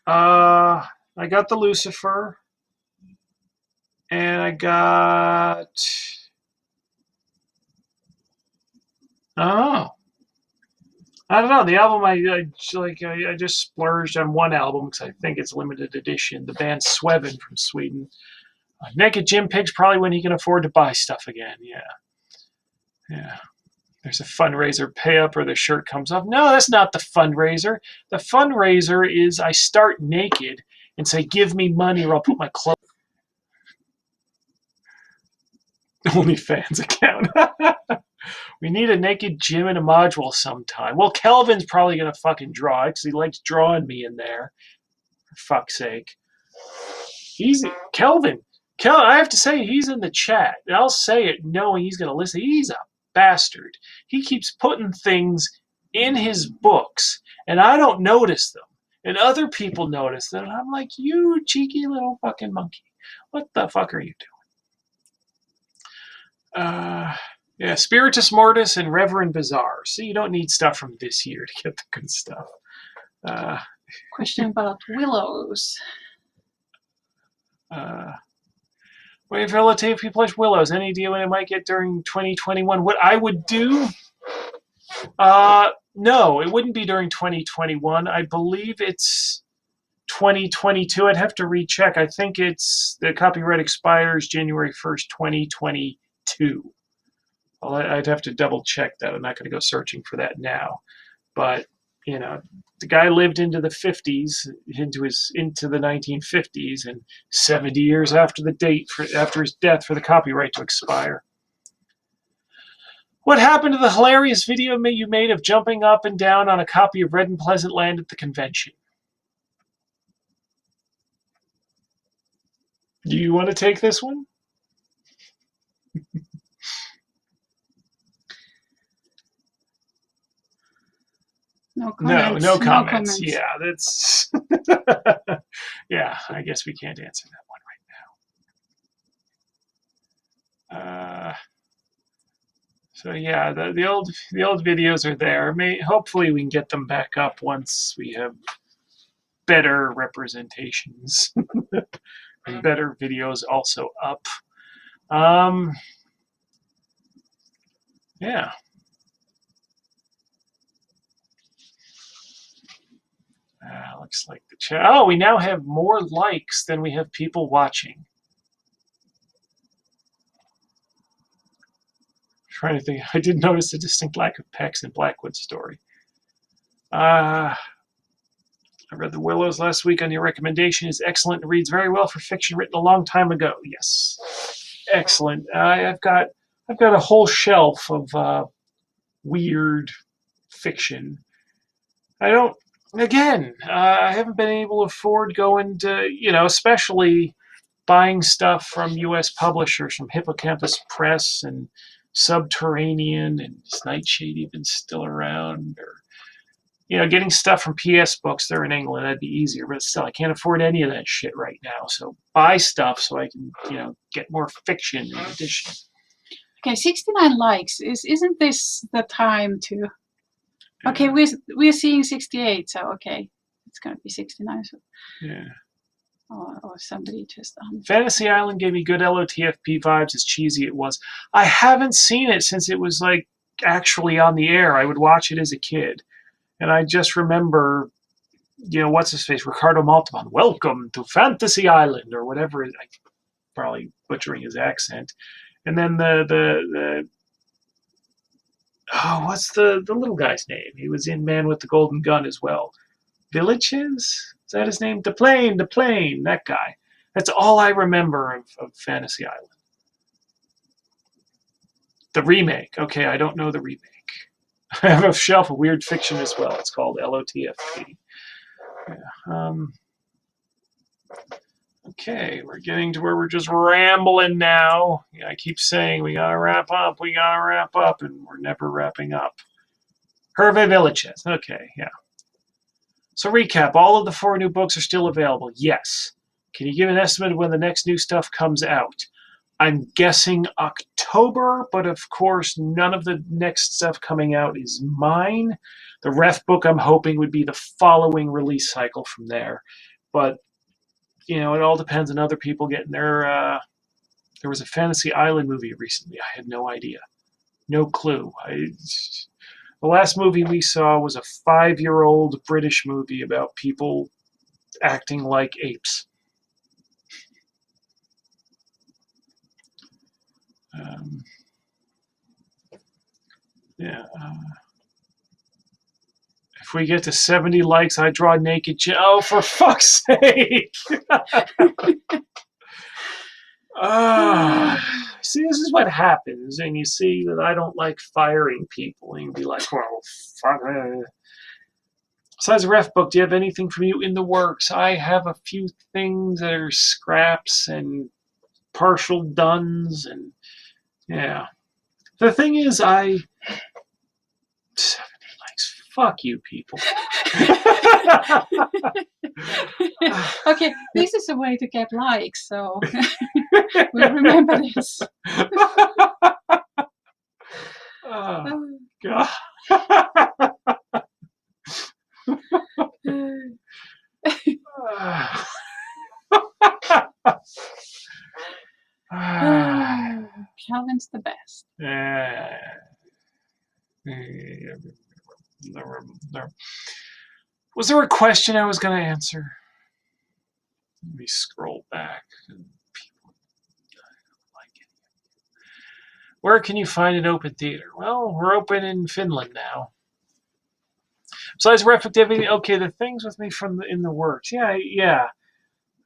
I got the Lucifer. And I got... Oh. I don't know. The album I just splurged on one album because I think it's limited edition. The band Swevin from Sweden. Naked Jim Pigs probably when he can afford to buy stuff again. Yeah. There's a fundraiser pay up or the shirt comes off. No, that's not the fundraiser. The fundraiser is I start naked and say, "Give me money or I'll put my clothes." OnlyFans account. We need a naked Jim in a module sometime. Well, Kelvin's probably going to fucking draw it because he likes drawing me in there. For fuck's sake. Kelvin, I have to say, he's in the chat. And I'll say it knowing he's going to listen. He's a bastard. He keeps putting things in his books, and I don't notice them. And other people notice them. And I'm like, you cheeky little fucking monkey. What the fuck are you doing? Yeah, Spiritus Mortis and Reverend Bazaar. See, you don't need stuff from this year to get the good stuff. Question about Willows. Wait for relative people like Willows. Any idea when I might get during 2021? What I would do? No, it wouldn't be during 2021. I believe it's 2022. I'd have to recheck. I think it's the copyright expires January 1st, 2022. I'd have to double check that. I'm not going to go searching for that now. But, you know, the guy lived into the 50s, into the 1950s, and 70 years after the date, after his death, for the copyright to expire. What happened to the hilarious video you made of jumping up and down on a copy of Red and Pleasant Land at the convention? Do you want to take this one? No comments. No comments. Yeah, that's... yeah, I guess we can't answer that one right now. So yeah, the old videos are there. Hopefully we can get them back up once we have better representations and better videos also up. Yeah. Looks like the chat. Oh, we now have more likes than we have people watching. Trying to think. I did notice a distinct lack of pecs in Blackwood's story. I read The Willows last week on your recommendation. It's excellent and reads very well for fiction written a long time ago. Yes, excellent. I've got a whole shelf of weird fiction. I don't again, I haven't been able to afford going to, especially buying stuff from U.S. publishers, from Hippocampus Press and Subterranean, and is Nightshade even still around? Or getting stuff from PS Books. They're in England. That'd be easier, but still, I can't afford any of that shit right now. So buy stuff so I can, get more fiction in addition. Okay, 69 likes. Isn't this the time to? Okay, we're seeing 68, so okay, it's gonna be 69. So. Yeah. Or somebody just. Fantasy Island gave me good LOTFP vibes, as cheesy it was. I haven't seen it since it was like actually on the air. I would watch it as a kid. And I just remember, what's his face? Ricardo Montalban. Welcome to Fantasy Island, or whatever. I'm probably butchering his accent. And then the what's the little guy's name? He was in Man with the Golden Gun as well. Villages? Is that his name? The plane, that guy. That's all I remember of Fantasy Island. The remake. Okay, I don't know the remake. I have a shelf of weird fiction as well. It's called LOTFP. Yeah. Okay, we're getting to where we're just rambling now. Yeah, I keep saying we gotta wrap up, and we're never wrapping up. Hervé Villachez. Okay, yeah. So recap, all of the 4 new books are still available. Yes. Can you give an estimate of when the next new stuff comes out? I'm guessing October, but of course none of the next stuff coming out is mine. The ref book I'm hoping would be the following release cycle from there. But, it all depends on other people getting their... there was a Fantasy Island movie recently. I had no idea. No clue. The last movie we saw was a 5-year-old British movie about people acting like apes. If we get to 70 likes, I draw naked. Oh, for fuck's sake! See, this is what happens, and you see that I don't like firing people, and you be like, well, fuck. Besides the ref book, do you have anything from you in the works? I have a few things that are scraps and partial dones, and yeah. The thing is, 70 likes. Fuck you, people. Okay, this is a way to get likes, so we'll remember this. Oh, God. Calvin's the best. Was there a question I was going to answer? Let me scroll back. Where can you find an open theater? Well, we're open in Finland now. Besides reflectivity, okay, the things with me from in the works. Yeah.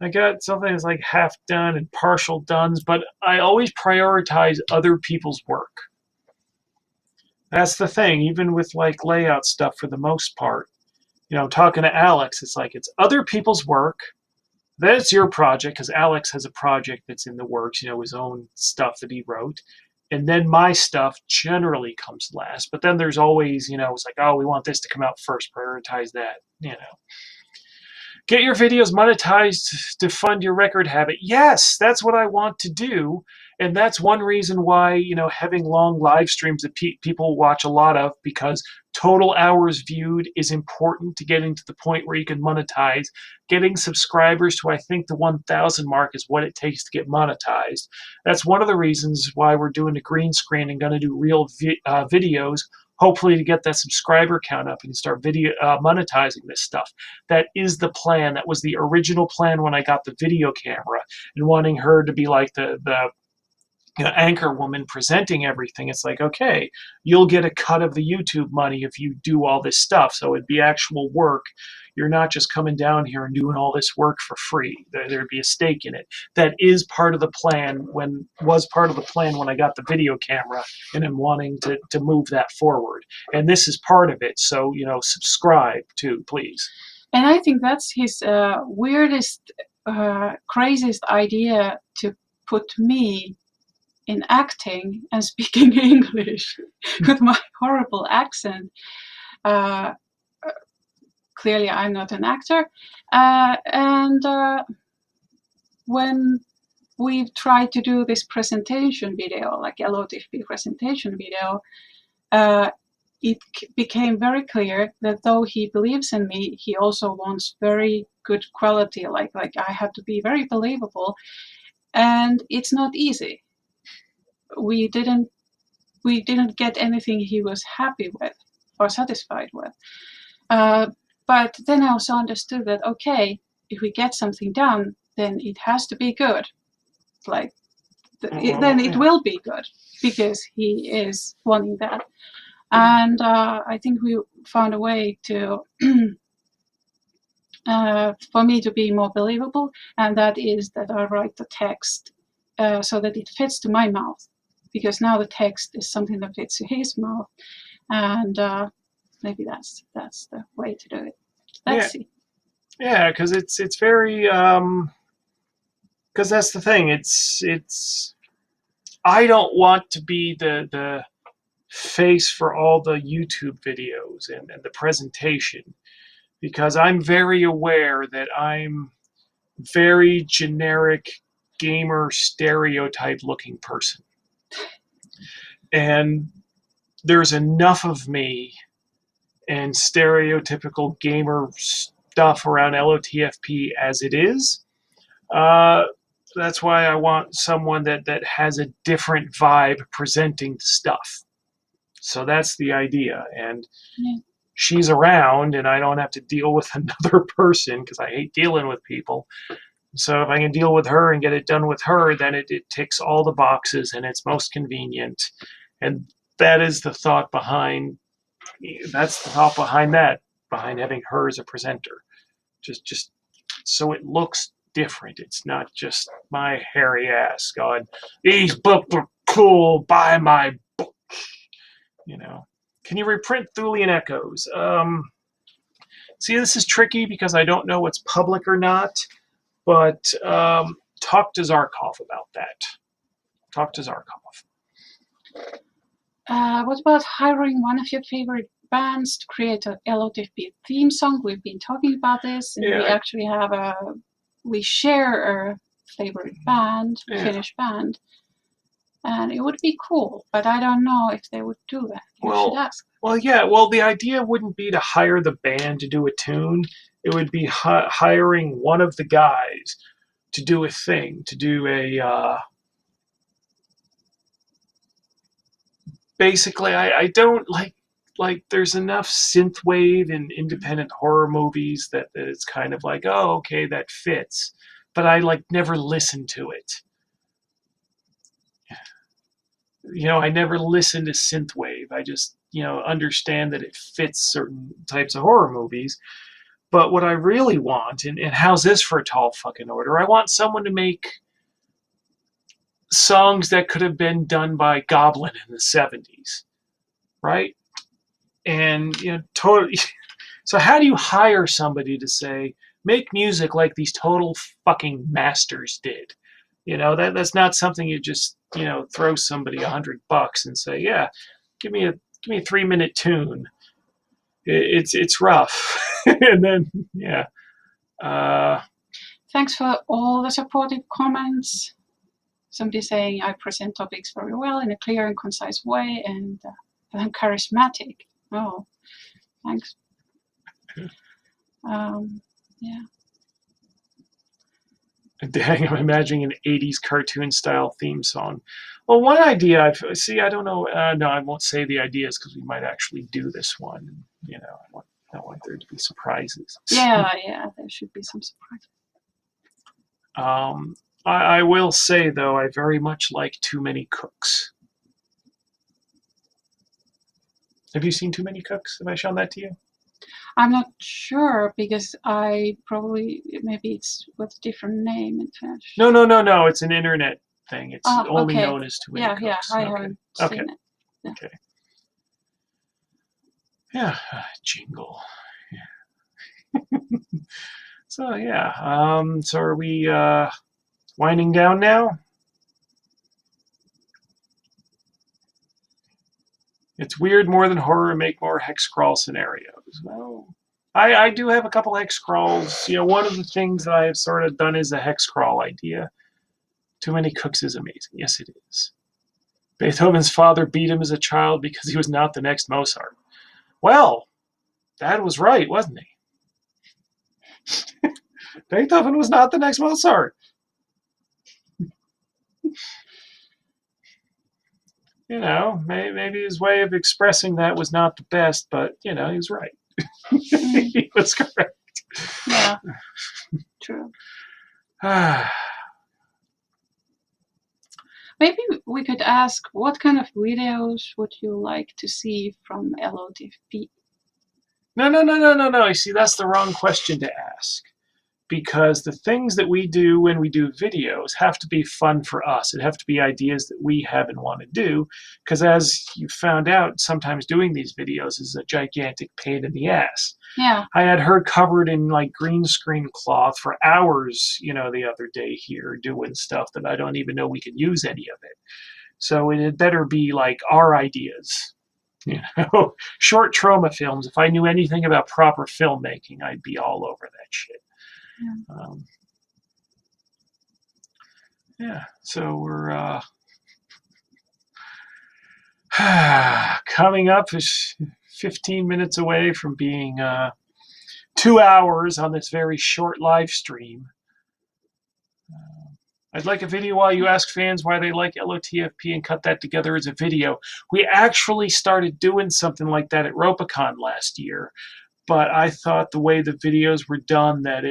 I got something that's like half done and partial dones, but I always prioritize other people's work. That's the thing, even with like layout stuff for the most part. I'm talking to Alex, it's like it's other people's work, then it's your project, because Alex has a project that's in the works, his own stuff that he wrote. And then my stuff generally comes last. But then there's always, it's like, oh, we want this to come out first, prioritize that, Get your videos monetized to fund your record habit. Yes, that's what I want to do. And that's one reason why, having long live streams that people watch a lot of, because total hours viewed is important to getting to the point where you can monetize. Getting subscribers to, I think, the 1,000 mark is what it takes to get monetized. That's one of the reasons why we're doing a green screen and going to do real videos, hopefully to get that subscriber count up and start monetizing this stuff. That is the plan. That was the original plan when I got the video camera and wanting her to be like the anchor woman presenting everything. It's like, okay, you'll get a cut of the YouTube money if you do all this stuff. So it'd be actual work. you're not just coming down here and doing all this work for free. There'd be a stake in it. That is part of the plan was part of the plan when I got the video camera and I'm wanting to move that forward. And this is part of it. So, subscribe too, please. And I think that's his weirdest, craziest idea, to put me in acting and speaking English with my horrible accent. Clearly, I'm not an actor. And when we've tried to do this presentation video, like LotFP presentation video, it became very clear that though he believes in me, he also wants very good quality, like I have to be very believable, and it's not easy. We didn't get anything he was happy with or satisfied with. But then I also understood that, okay, if we get something done, then it has to be good. Then it will be good, because he is wanting that. And I think we found a way to for me to be more believable, and that is that I write the text so that it fits to my mouth, because now the text is something that fits to his mouth, and maybe that's the way to do it. Let's see. Yeah, because it's very because that's the thing. It's I don't want to be the face for all the YouTube videos and the presentation, because I'm very aware that I'm very generic gamer stereotype looking person, and there's enough of me and stereotypical gamer stuff around LotFP as it is. That's why I want someone that has a different vibe presenting stuff. So that's the idea. And she's around, and I don't have to deal with another person, because I hate dealing with people. So if I can deal with her and get it done with her, then it ticks all the boxes and it's most convenient. And that is the thought behind. That's the thought behind having her as a presenter. Just so it looks different. It's not just my hairy ass going, "These books are cool, buy my book." Can you reprint Thulian Echoes? See, this is tricky because I don't know what's public or not, but talk to Zarkov about that. Talk to Zarkov. What about hiring one of your favorite bands to create a LotFP theme song? We've been talking about this, and we actually we share a favorite band, Finnish band. And it would be cool, but I don't know if they would do that. You should ask. Well, the idea wouldn't be to hire the band to do a tune. It would be hiring one of the guys to do a thing, to do a... basically, I don't like there's enough synthwave in independent horror movies that it's kind of like, oh, okay, that fits. But I never listen to it. I never listen to synthwave. I just, understand that it fits certain types of horror movies. But what I really want, and how's this for a tall fucking order? I want someone to make songs that could have been done by Goblin in the 70s, right? And totally. So how do you hire somebody to say, make music like these total fucking masters did? That's not something you just throw somebody $100 and say, yeah, give me a 3-minute tune. It's rough. And then thanks for all the supportive comments. Somebody saying I present topics very well in a clear and concise way, and I'm charismatic. Oh, thanks. Dang, I'm imagining an 80s cartoon style theme song. Well, one idea I don't know. No, I won't say the ideas because we might actually do this one. I want there to be surprises. Yeah, there should be some surprises. I will say, though, I very much like Too Many Cooks. Have you seen Too Many Cooks? Have I shown that to you? I'm not sure because maybe it's with a different name in Finnish. No. It's an internet thing. It's only Okay. known as Too Many Yeah, Cooks. I Okay. haven't Okay. seen it. Yeah. Okay. Yeah, jingle. Yeah. So yeah. So are we winding down now? It's weird more than horror. Make more hex crawl scenarios. Well, I do have a couple hex crawls. One of the things that I have sort of done is a hex crawl idea. Too Many Cooks is amazing. Yes, it is. Beethoven's father beat him as a child because he was not the next Mozart. Well, Dad was right, wasn't he? Beethoven was not the next Mozart. Maybe his way of expressing that was not the best, but, he was right. He was correct. Yeah, true. Maybe we could ask, what kind of videos would you like to see from LotFP? No. You see, that's the wrong question to ask. Because the things that we do when we do videos have to be fun for us. It have to be ideas that we have and want to do. Because as you found out, sometimes doing these videos is a gigantic pain in the ass. Yeah. I had her covered in like green screen cloth for hours, the other day here doing stuff that I don't even know we could use any of it. So it had better be like our ideas. Short trauma films. If I knew anything about proper filmmaking, I'd be all over that shit. Yeah. So we're coming up is 15 minutes away from being 2 hours on this very short live stream. I'd like a video while you ask fans why they like LotFP and cut that together as a video. We actually started doing something like that at RopaCon last year, but I thought the way the videos were done that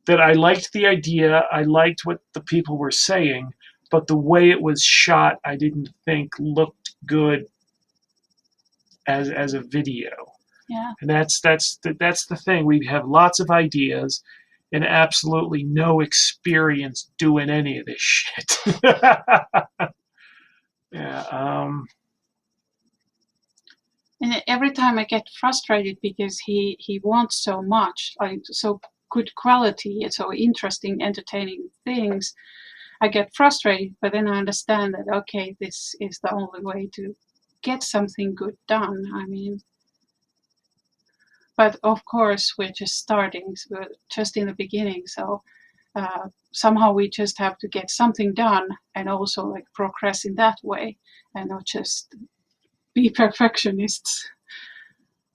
I liked the idea, I liked what the people were saying, but the way it was shot, I didn't think looked good as a video. Yeah. And that's the thing. We have lots of ideas and absolutely no experience doing any of this shit. Yeah. And every time I get frustrated because he wants so much, like so good quality and so interesting, entertaining things, I get frustrated, but then I understand that, okay, this is the only way to get something good done. I mean, but of course, we're just starting, so we're just in the beginning, so somehow we just have to get something done and also like progress in that way and not just be perfectionists.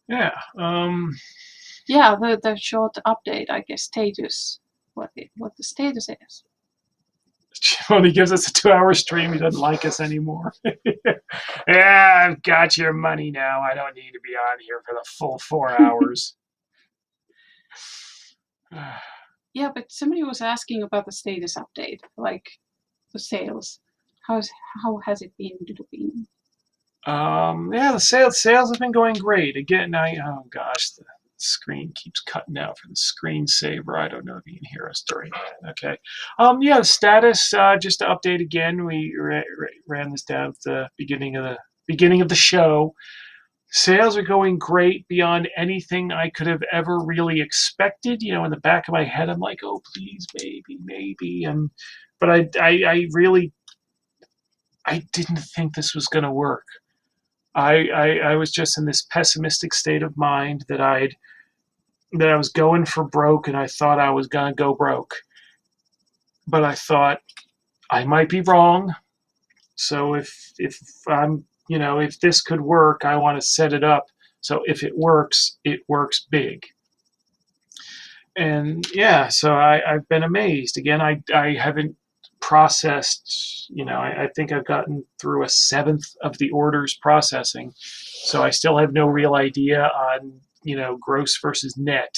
Yeah. Yeah, the short update, I guess, status, what the status is. When he gives us a 2-hour stream, he doesn't like us anymore. Yeah, I've got your money now. I don't need to be on here for the full 4 hours. Yeah, but somebody was asking about the status update, like the sales. How has it been doing? Yeah, the sales have been going great. Again, oh gosh, the screen keeps cutting out for the screensaver. I don't know if you can hear us during that. Okay. Yeah, the status, just to update again, we ran this down at the beginning of the show. Sales are going great beyond anything I could have ever really expected. In the back of my head, I'm like, oh, please, maybe. But I really, I didn't think this was going to work. I was just in this pessimistic state of mind that I was going for broke, and I thought I was going to go broke. But I thought I might be wrong. So if I'm, if this could work, I want to set it up. So if it works big. And yeah, so I've been amazed. Again, I haven't processed, I think I've gotten through a 1/7 of the orders processing. So I still have no real idea on, gross versus net.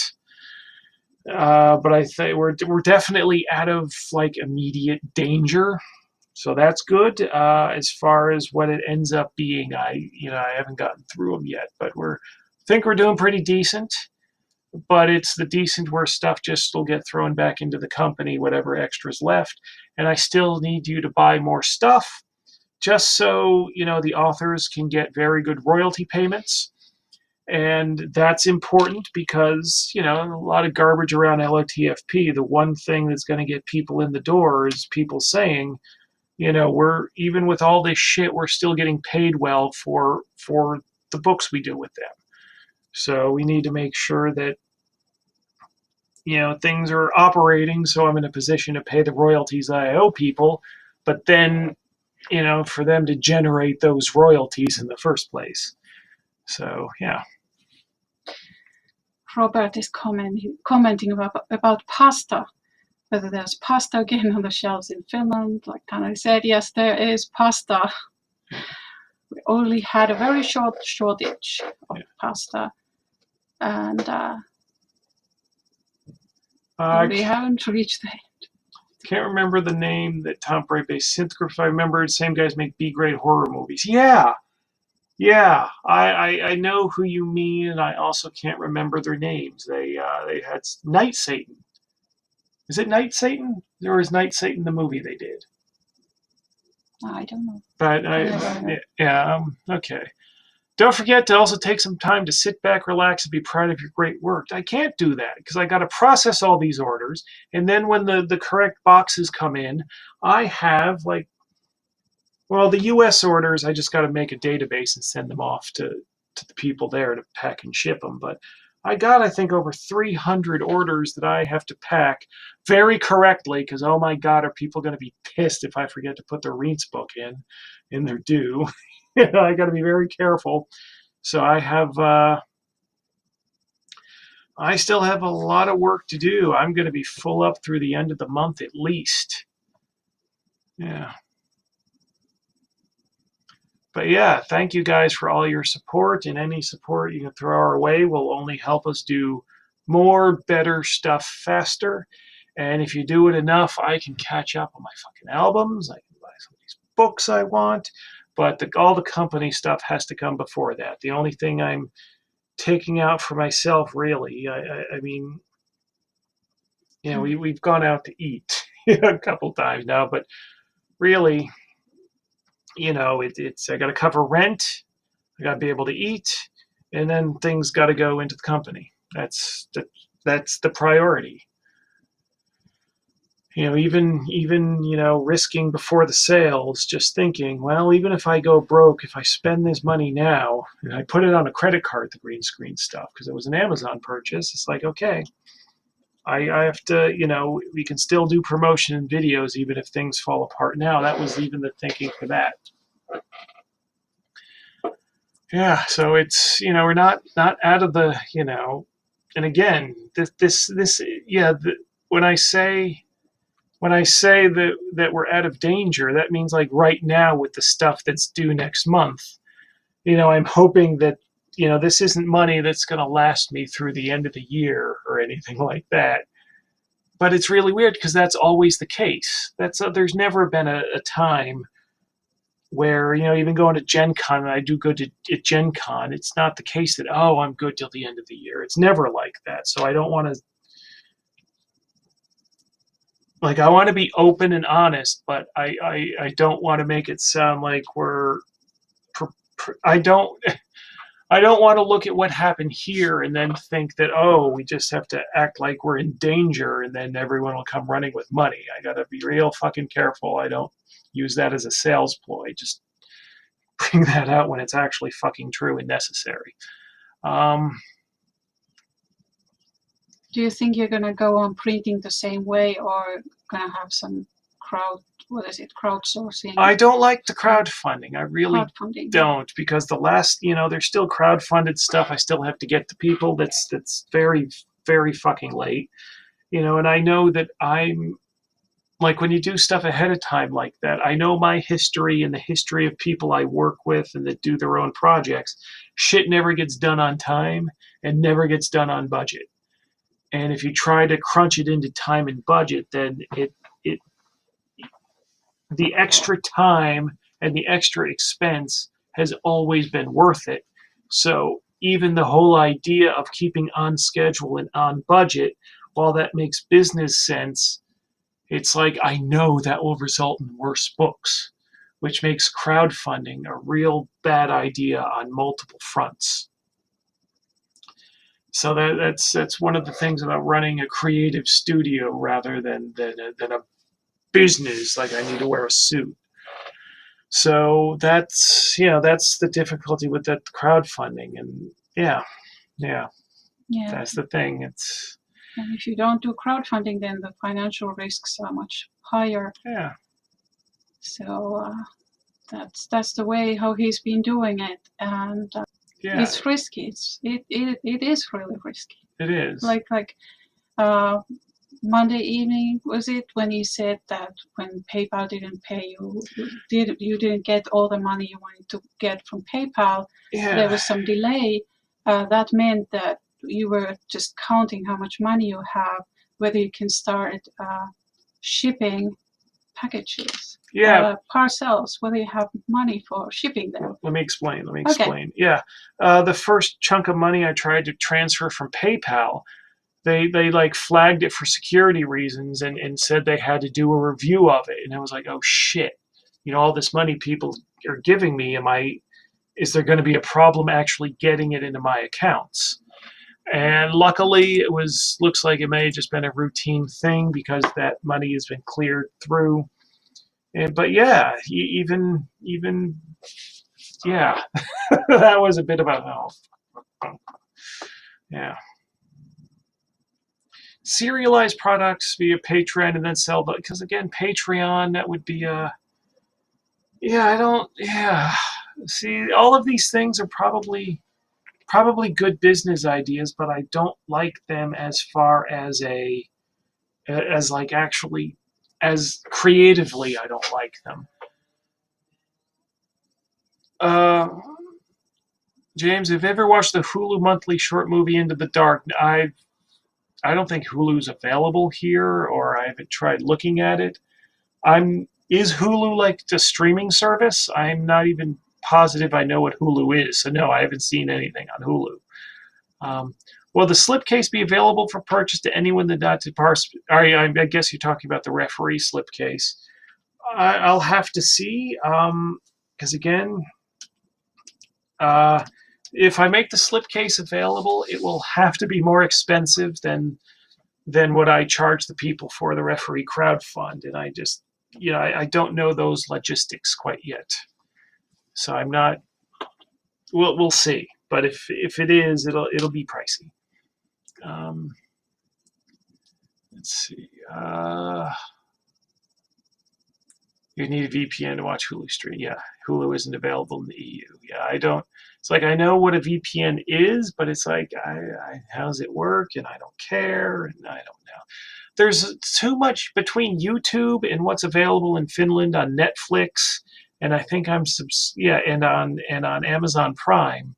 But I think we're definitely out of like immediate danger. So that's good. As far as what it ends up being, I haven't gotten through them yet, but we're think we're doing pretty decent, but it's the decent where stuff just will get thrown back into the company, whatever extras left. And I still need you to buy more stuff just so, the authors can get very good royalty payments. And that's important because, a lot of garbage around LOTFP. The one thing that's going to get people in the door is people saying, we're, even with all this shit, we're still getting paid well for the books we do with them. So we need to make sure that, things are operating so I'm in a position to pay the royalties I owe people, but then, for them to generate those royalties in the first place. So, yeah. Robert is commenting about pasta, whether there's pasta again on the shelves in Finland. Like Taneli said, yes, there is pasta. We only had a very short shortage of pasta, and we haven't reached that. Can't remember the name that Tom Bray based Synthgraph. If I remember, the same guys make B-grade horror movies. Yeah, I know who you mean, and I also can't remember their names. They had Night Satan. Is it Night Satan, or is Night Satan the movie they did? I don't know. But okay. Don't forget to also take some time to sit back, relax, and be proud of your great work. I can't do that because I got to process all these orders, and then when the correct boxes come in, I have the U.S. orders. I just got to make a database and send them off to the people there to pack and ship them. But I think over 300 orders that I have to pack very correctly because, oh my God, are people going to be pissed if I forget to put their Reents book in their due? I got to be very careful. So I still have a lot of work to do. I'm going to be full up through the end of the month at least. Yeah. But yeah, thank you guys for all your support, and any support you can throw our way will only help us do more, better stuff faster. And if you do it enough, I can catch up on my fucking albums. I can buy some of these books I want. But all the company stuff has to come before that. The only thing I'm taking out for myself, really, I mean, we've gone out to eat a couple times now, but really, it's I got to cover rent, I got to be able to eat, and then things got to go into the company. That's the priority. Even risking before the sales, just thinking, well, even if I go broke, if I spend this money now, and I put it on a credit card, the green screen stuff, because it was an Amazon purchase, it's like, okay, I have to, we can still do promotion and videos even if things fall apart now. That was even the thinking for that. Yeah, so it's, we're not out of the, and again, when I say that we're out of danger, that means like right now with the stuff that's due next month, I'm hoping that, this isn't money that's going to last me through the end of the year or anything like that. But it's really weird because that's always the case. There's never been a time where, even going to Gen Con, and I do good at Gen Con, it's not the case that, oh, I'm good till the end of the year. It's never like that. So I don't want to, I want to be open and honest, but I don't want to make it sound like I don't want to look at what happened here and then think that, oh, we just have to act like we're in danger and then everyone will come running with money. I got to be real fucking careful. I don't use that as a sales ploy. Just bring that out when it's actually fucking true and necessary. Do you think you're going to go on printing the same way, or going to have some crowdsourcing? I don't like the crowdfunding. I really don't, because the last, there's still crowdfunded stuff I still have to get to people that's very, very fucking late. And I know that I'm, like, when you do stuff ahead of time like that, I know my history and the history of people I work with and that do their own projects. Shit never gets done on time and never gets done on budget. And if you try to crunch it into time and budget, then the extra time and the extra expense has always been worth it. So, even the whole idea of keeping on schedule and on budget, while that makes business sense, it's like I know that will result in worse books, which makes crowdfunding a real bad idea on multiple fronts. So that's one of the things about running a creative studio rather than a business. Like I need to wear a suit. So that's the difficulty with that crowdfunding, and yeah, that's the thing. It's And if you don't do crowdfunding, then the financial risks are much higher. yeah. So that's the way how he's been doing it, and it's risky. It is really risky. It is. Like Monday evening, was it, when he said that when PayPal didn't pay you, you didn't get all the money you wanted to get from PayPal. Yeah. There was some delay. That meant that you were just counting how much money you have, whether you can start shipping packages. Parcels, whether you have money for shipping them. Let me explain. Okay. Yeah. The first chunk of money I tried to transfer from PayPal, they like flagged it for security reasons and said they had to do a review of it. And I was like, oh shit, all this money people are giving me, is there going to be a problem actually getting it into my accounts? And luckily it looks like it may have just been a routine thing because that money has been cleared through. But yeah, even yeah, that was a bit of a yeah. Serialize products via Patreon and then sell, but because again, Patreon, that would be See, all of these things are probably good business ideas, but I don't like them as far as as creatively, I don't like them. James, have you ever watched the Hulu monthly short movie Into the Dark? I don't think Hulu's available here, or I haven't tried looking at it. Is Hulu like a streaming service? I'm not even positive I know what Hulu is, so no, I haven't seen anything on Hulu. Will the slipcase be available for purchase to anyone that not to I guess you're talking about the referee slipcase. I'll have to see, because again, if I make the slipcase available, it will have to be more expensive than what I charge the people for the referee crowdfund, and I just, I don't know those logistics quite yet. So I'm not. We'll see. But if it is, it'll be pricey. Let's see. You need a VPN to watch Hulu stream. Yeah, Hulu isn't available in the EU. Yeah, I don't. It's like I know what a VPN is, but it's like, how does it work? And I don't care, and I don't know. There's too much between YouTube and what's available in Finland on Netflix, and I think and on Amazon Prime,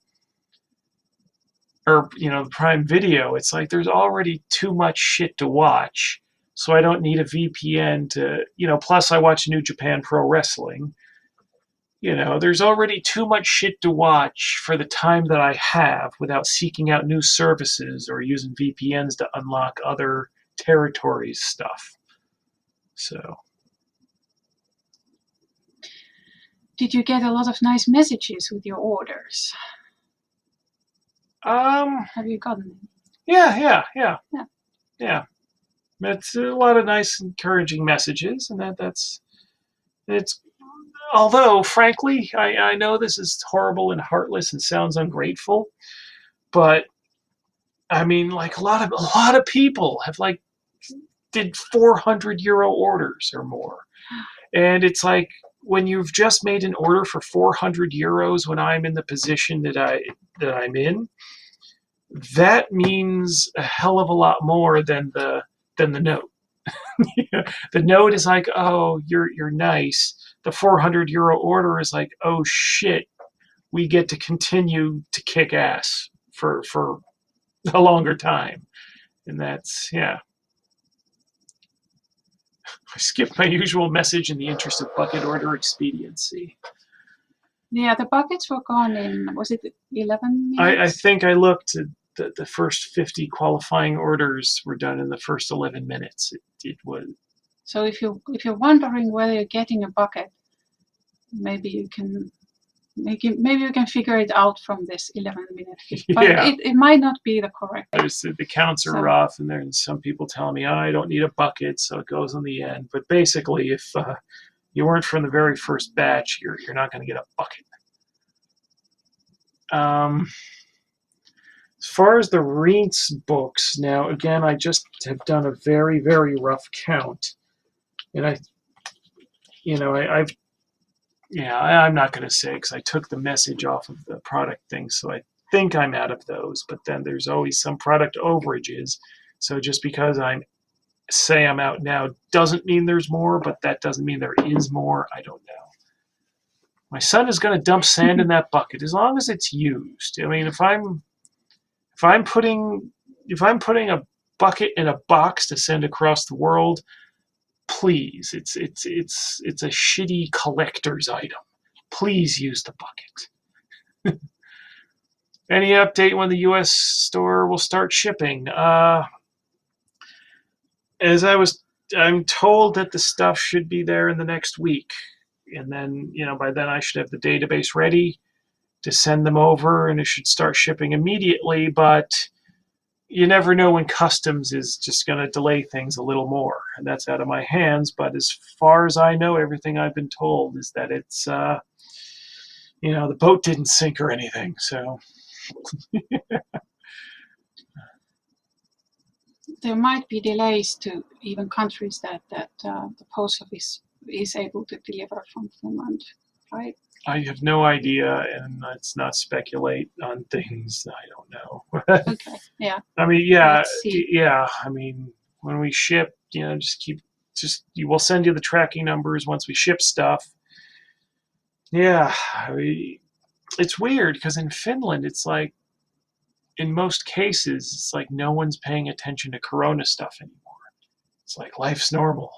or Prime Video. It's like there's already too much shit to watch. So I don't need a VPN to, plus I watch New Japan Pro Wrestling. There's already too much shit to watch for the time that I have without seeking out new services or using VPNs to unlock other territories stuff. So. Did you get a lot of nice messages with your orders? Have you gotten them? Yeah. It's a lot of nice, encouraging messages, and it's. Although, frankly, I know this is horrible and heartless and sounds ungrateful, but I mean, like a lot of people have did 400 euro orders or more, and it's like when you've just made an order for 400 euros when I'm in the position that I'm in, that means a hell of a lot more than the note. The note is like, oh, you're nice. The 400 euro order is like, oh shit, we get to continue to kick ass for a longer time. And that's, yeah. I skipped my usual message in the interest of bucket order expediency. Yeah, the buckets were gone in, was it 11 I minutes? think I looked at the first 50 qualifying orders were done in the first 11 minutes. It was. So if you're wondering whether you're getting a bucket, maybe you can figure it out from this 11-minute hit. But Yeah. it might not be the correct. The counts are rough, and there's some people telling me, I don't need a bucket, so it goes on the end. But basically, if you weren't from the very first batch, you're not going to get a bucket. As far as the Rinse books, now again, I just have done a very, very rough count, and I'm not going to say because I took the message off of the product thing, so I think I'm out of those. But then there's always some product overages, so just because I'm out now doesn't mean there's more, but that doesn't mean there is more. I don't know. My son is going to dump sand in that bucket as long as it's used. I mean, if I'm putting a bucket in a box to send across the world, please, it's a shitty collector's item. Please use the bucket. Any update when the U.S. store will start shipping? I'm told that the stuff should be there in the next week, and then by then I should have the database ready to send them over, and it should start shipping immediately. But you never know when customs is just going to delay things a little more, and that's out of my hands. But as far as I know, everything I've been told is that it's the boat didn't sink or anything. So there might be delays to even countries that the post office is able to deliver from Finland, right? I have no idea, and let's not speculate on things I don't know. Okay, yeah. I mean, yeah. I mean, when we ship, you will send you the tracking numbers once we ship stuff. Yeah, it's weird because in Finland, it's like, in most cases, it's like no one's paying attention to Corona stuff anymore. It's like life's normal.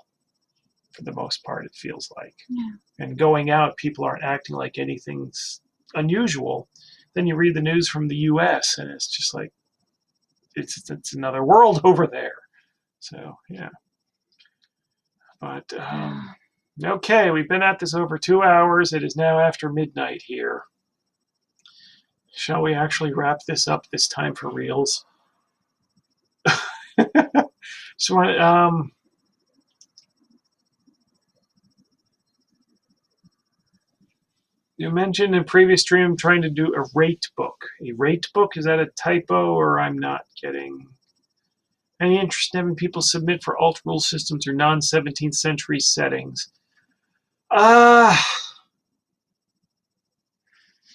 For the most part, it feels like. Yeah. And going out, people aren't acting like anything's unusual. Then you read the news from the U.S. and it's just like it's another world over there. So yeah. But okay, we've been at this over 2 hours. It is now after midnight here. Shall we actually wrap this up this time for reals? So you mentioned in previous stream trying to do a rate book. A rate book? Is that a typo, or I'm not getting any interest in having people submit for alt rule systems or non-17th century settings?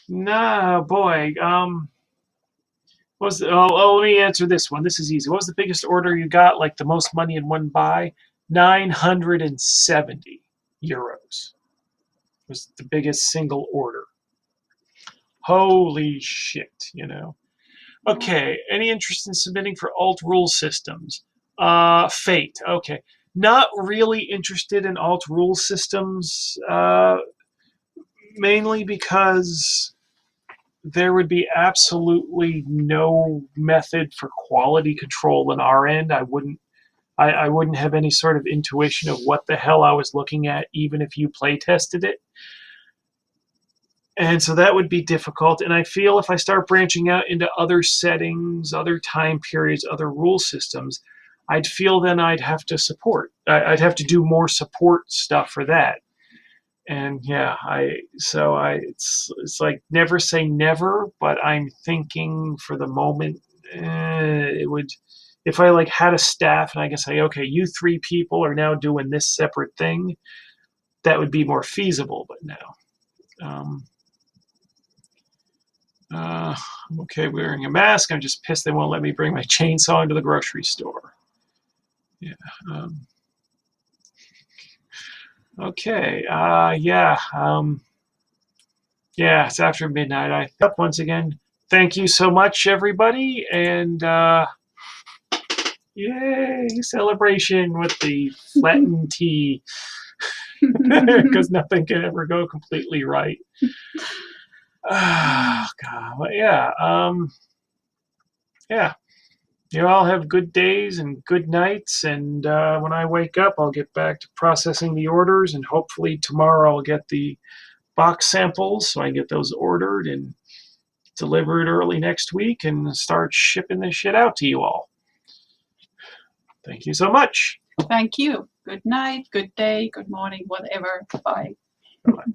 No, boy. Let me answer this one. This is easy. What was the biggest order you got? Like the most money in one buy? 970 euros. Was the biggest single order. Holy shit, Okay, any interest in submitting for alt rule systems? Fate, okay. Not really interested in alt rule systems, mainly because there would be absolutely no method for quality control on our end. I wouldn't have any sort of intuition of what the hell I was looking at, even if you play tested it. And so that would be difficult. And I feel if I start branching out into other settings, other time periods, other rule systems, I'd feel then I'd have to I'd have to do more support stuff for that. And yeah, it's like never say never, but I'm thinking for the moment, it would, if I had a staff and I can say, okay, you 3 people are now doing this separate thing, that would be more feasible. But no. I'm okay wearing a mask. I'm just pissed they won't let me bring my chainsaw into the grocery store. Yeah. Okay. Yeah. Yeah, it's after midnight. I up once again. Thank you so much, everybody. And yay, celebration with the flattened tea. Because nothing can ever go completely right. God, well, yeah. Yeah. You all have good days and good nights, and when I wake up, I'll get back to processing the orders, and hopefully tomorrow I'll get the box samples so I can get those ordered and delivered early next week and start shipping this shit out to you all. Thank you so much. Thank you. Good night, good day, good morning, whatever. Bye. Bye-bye.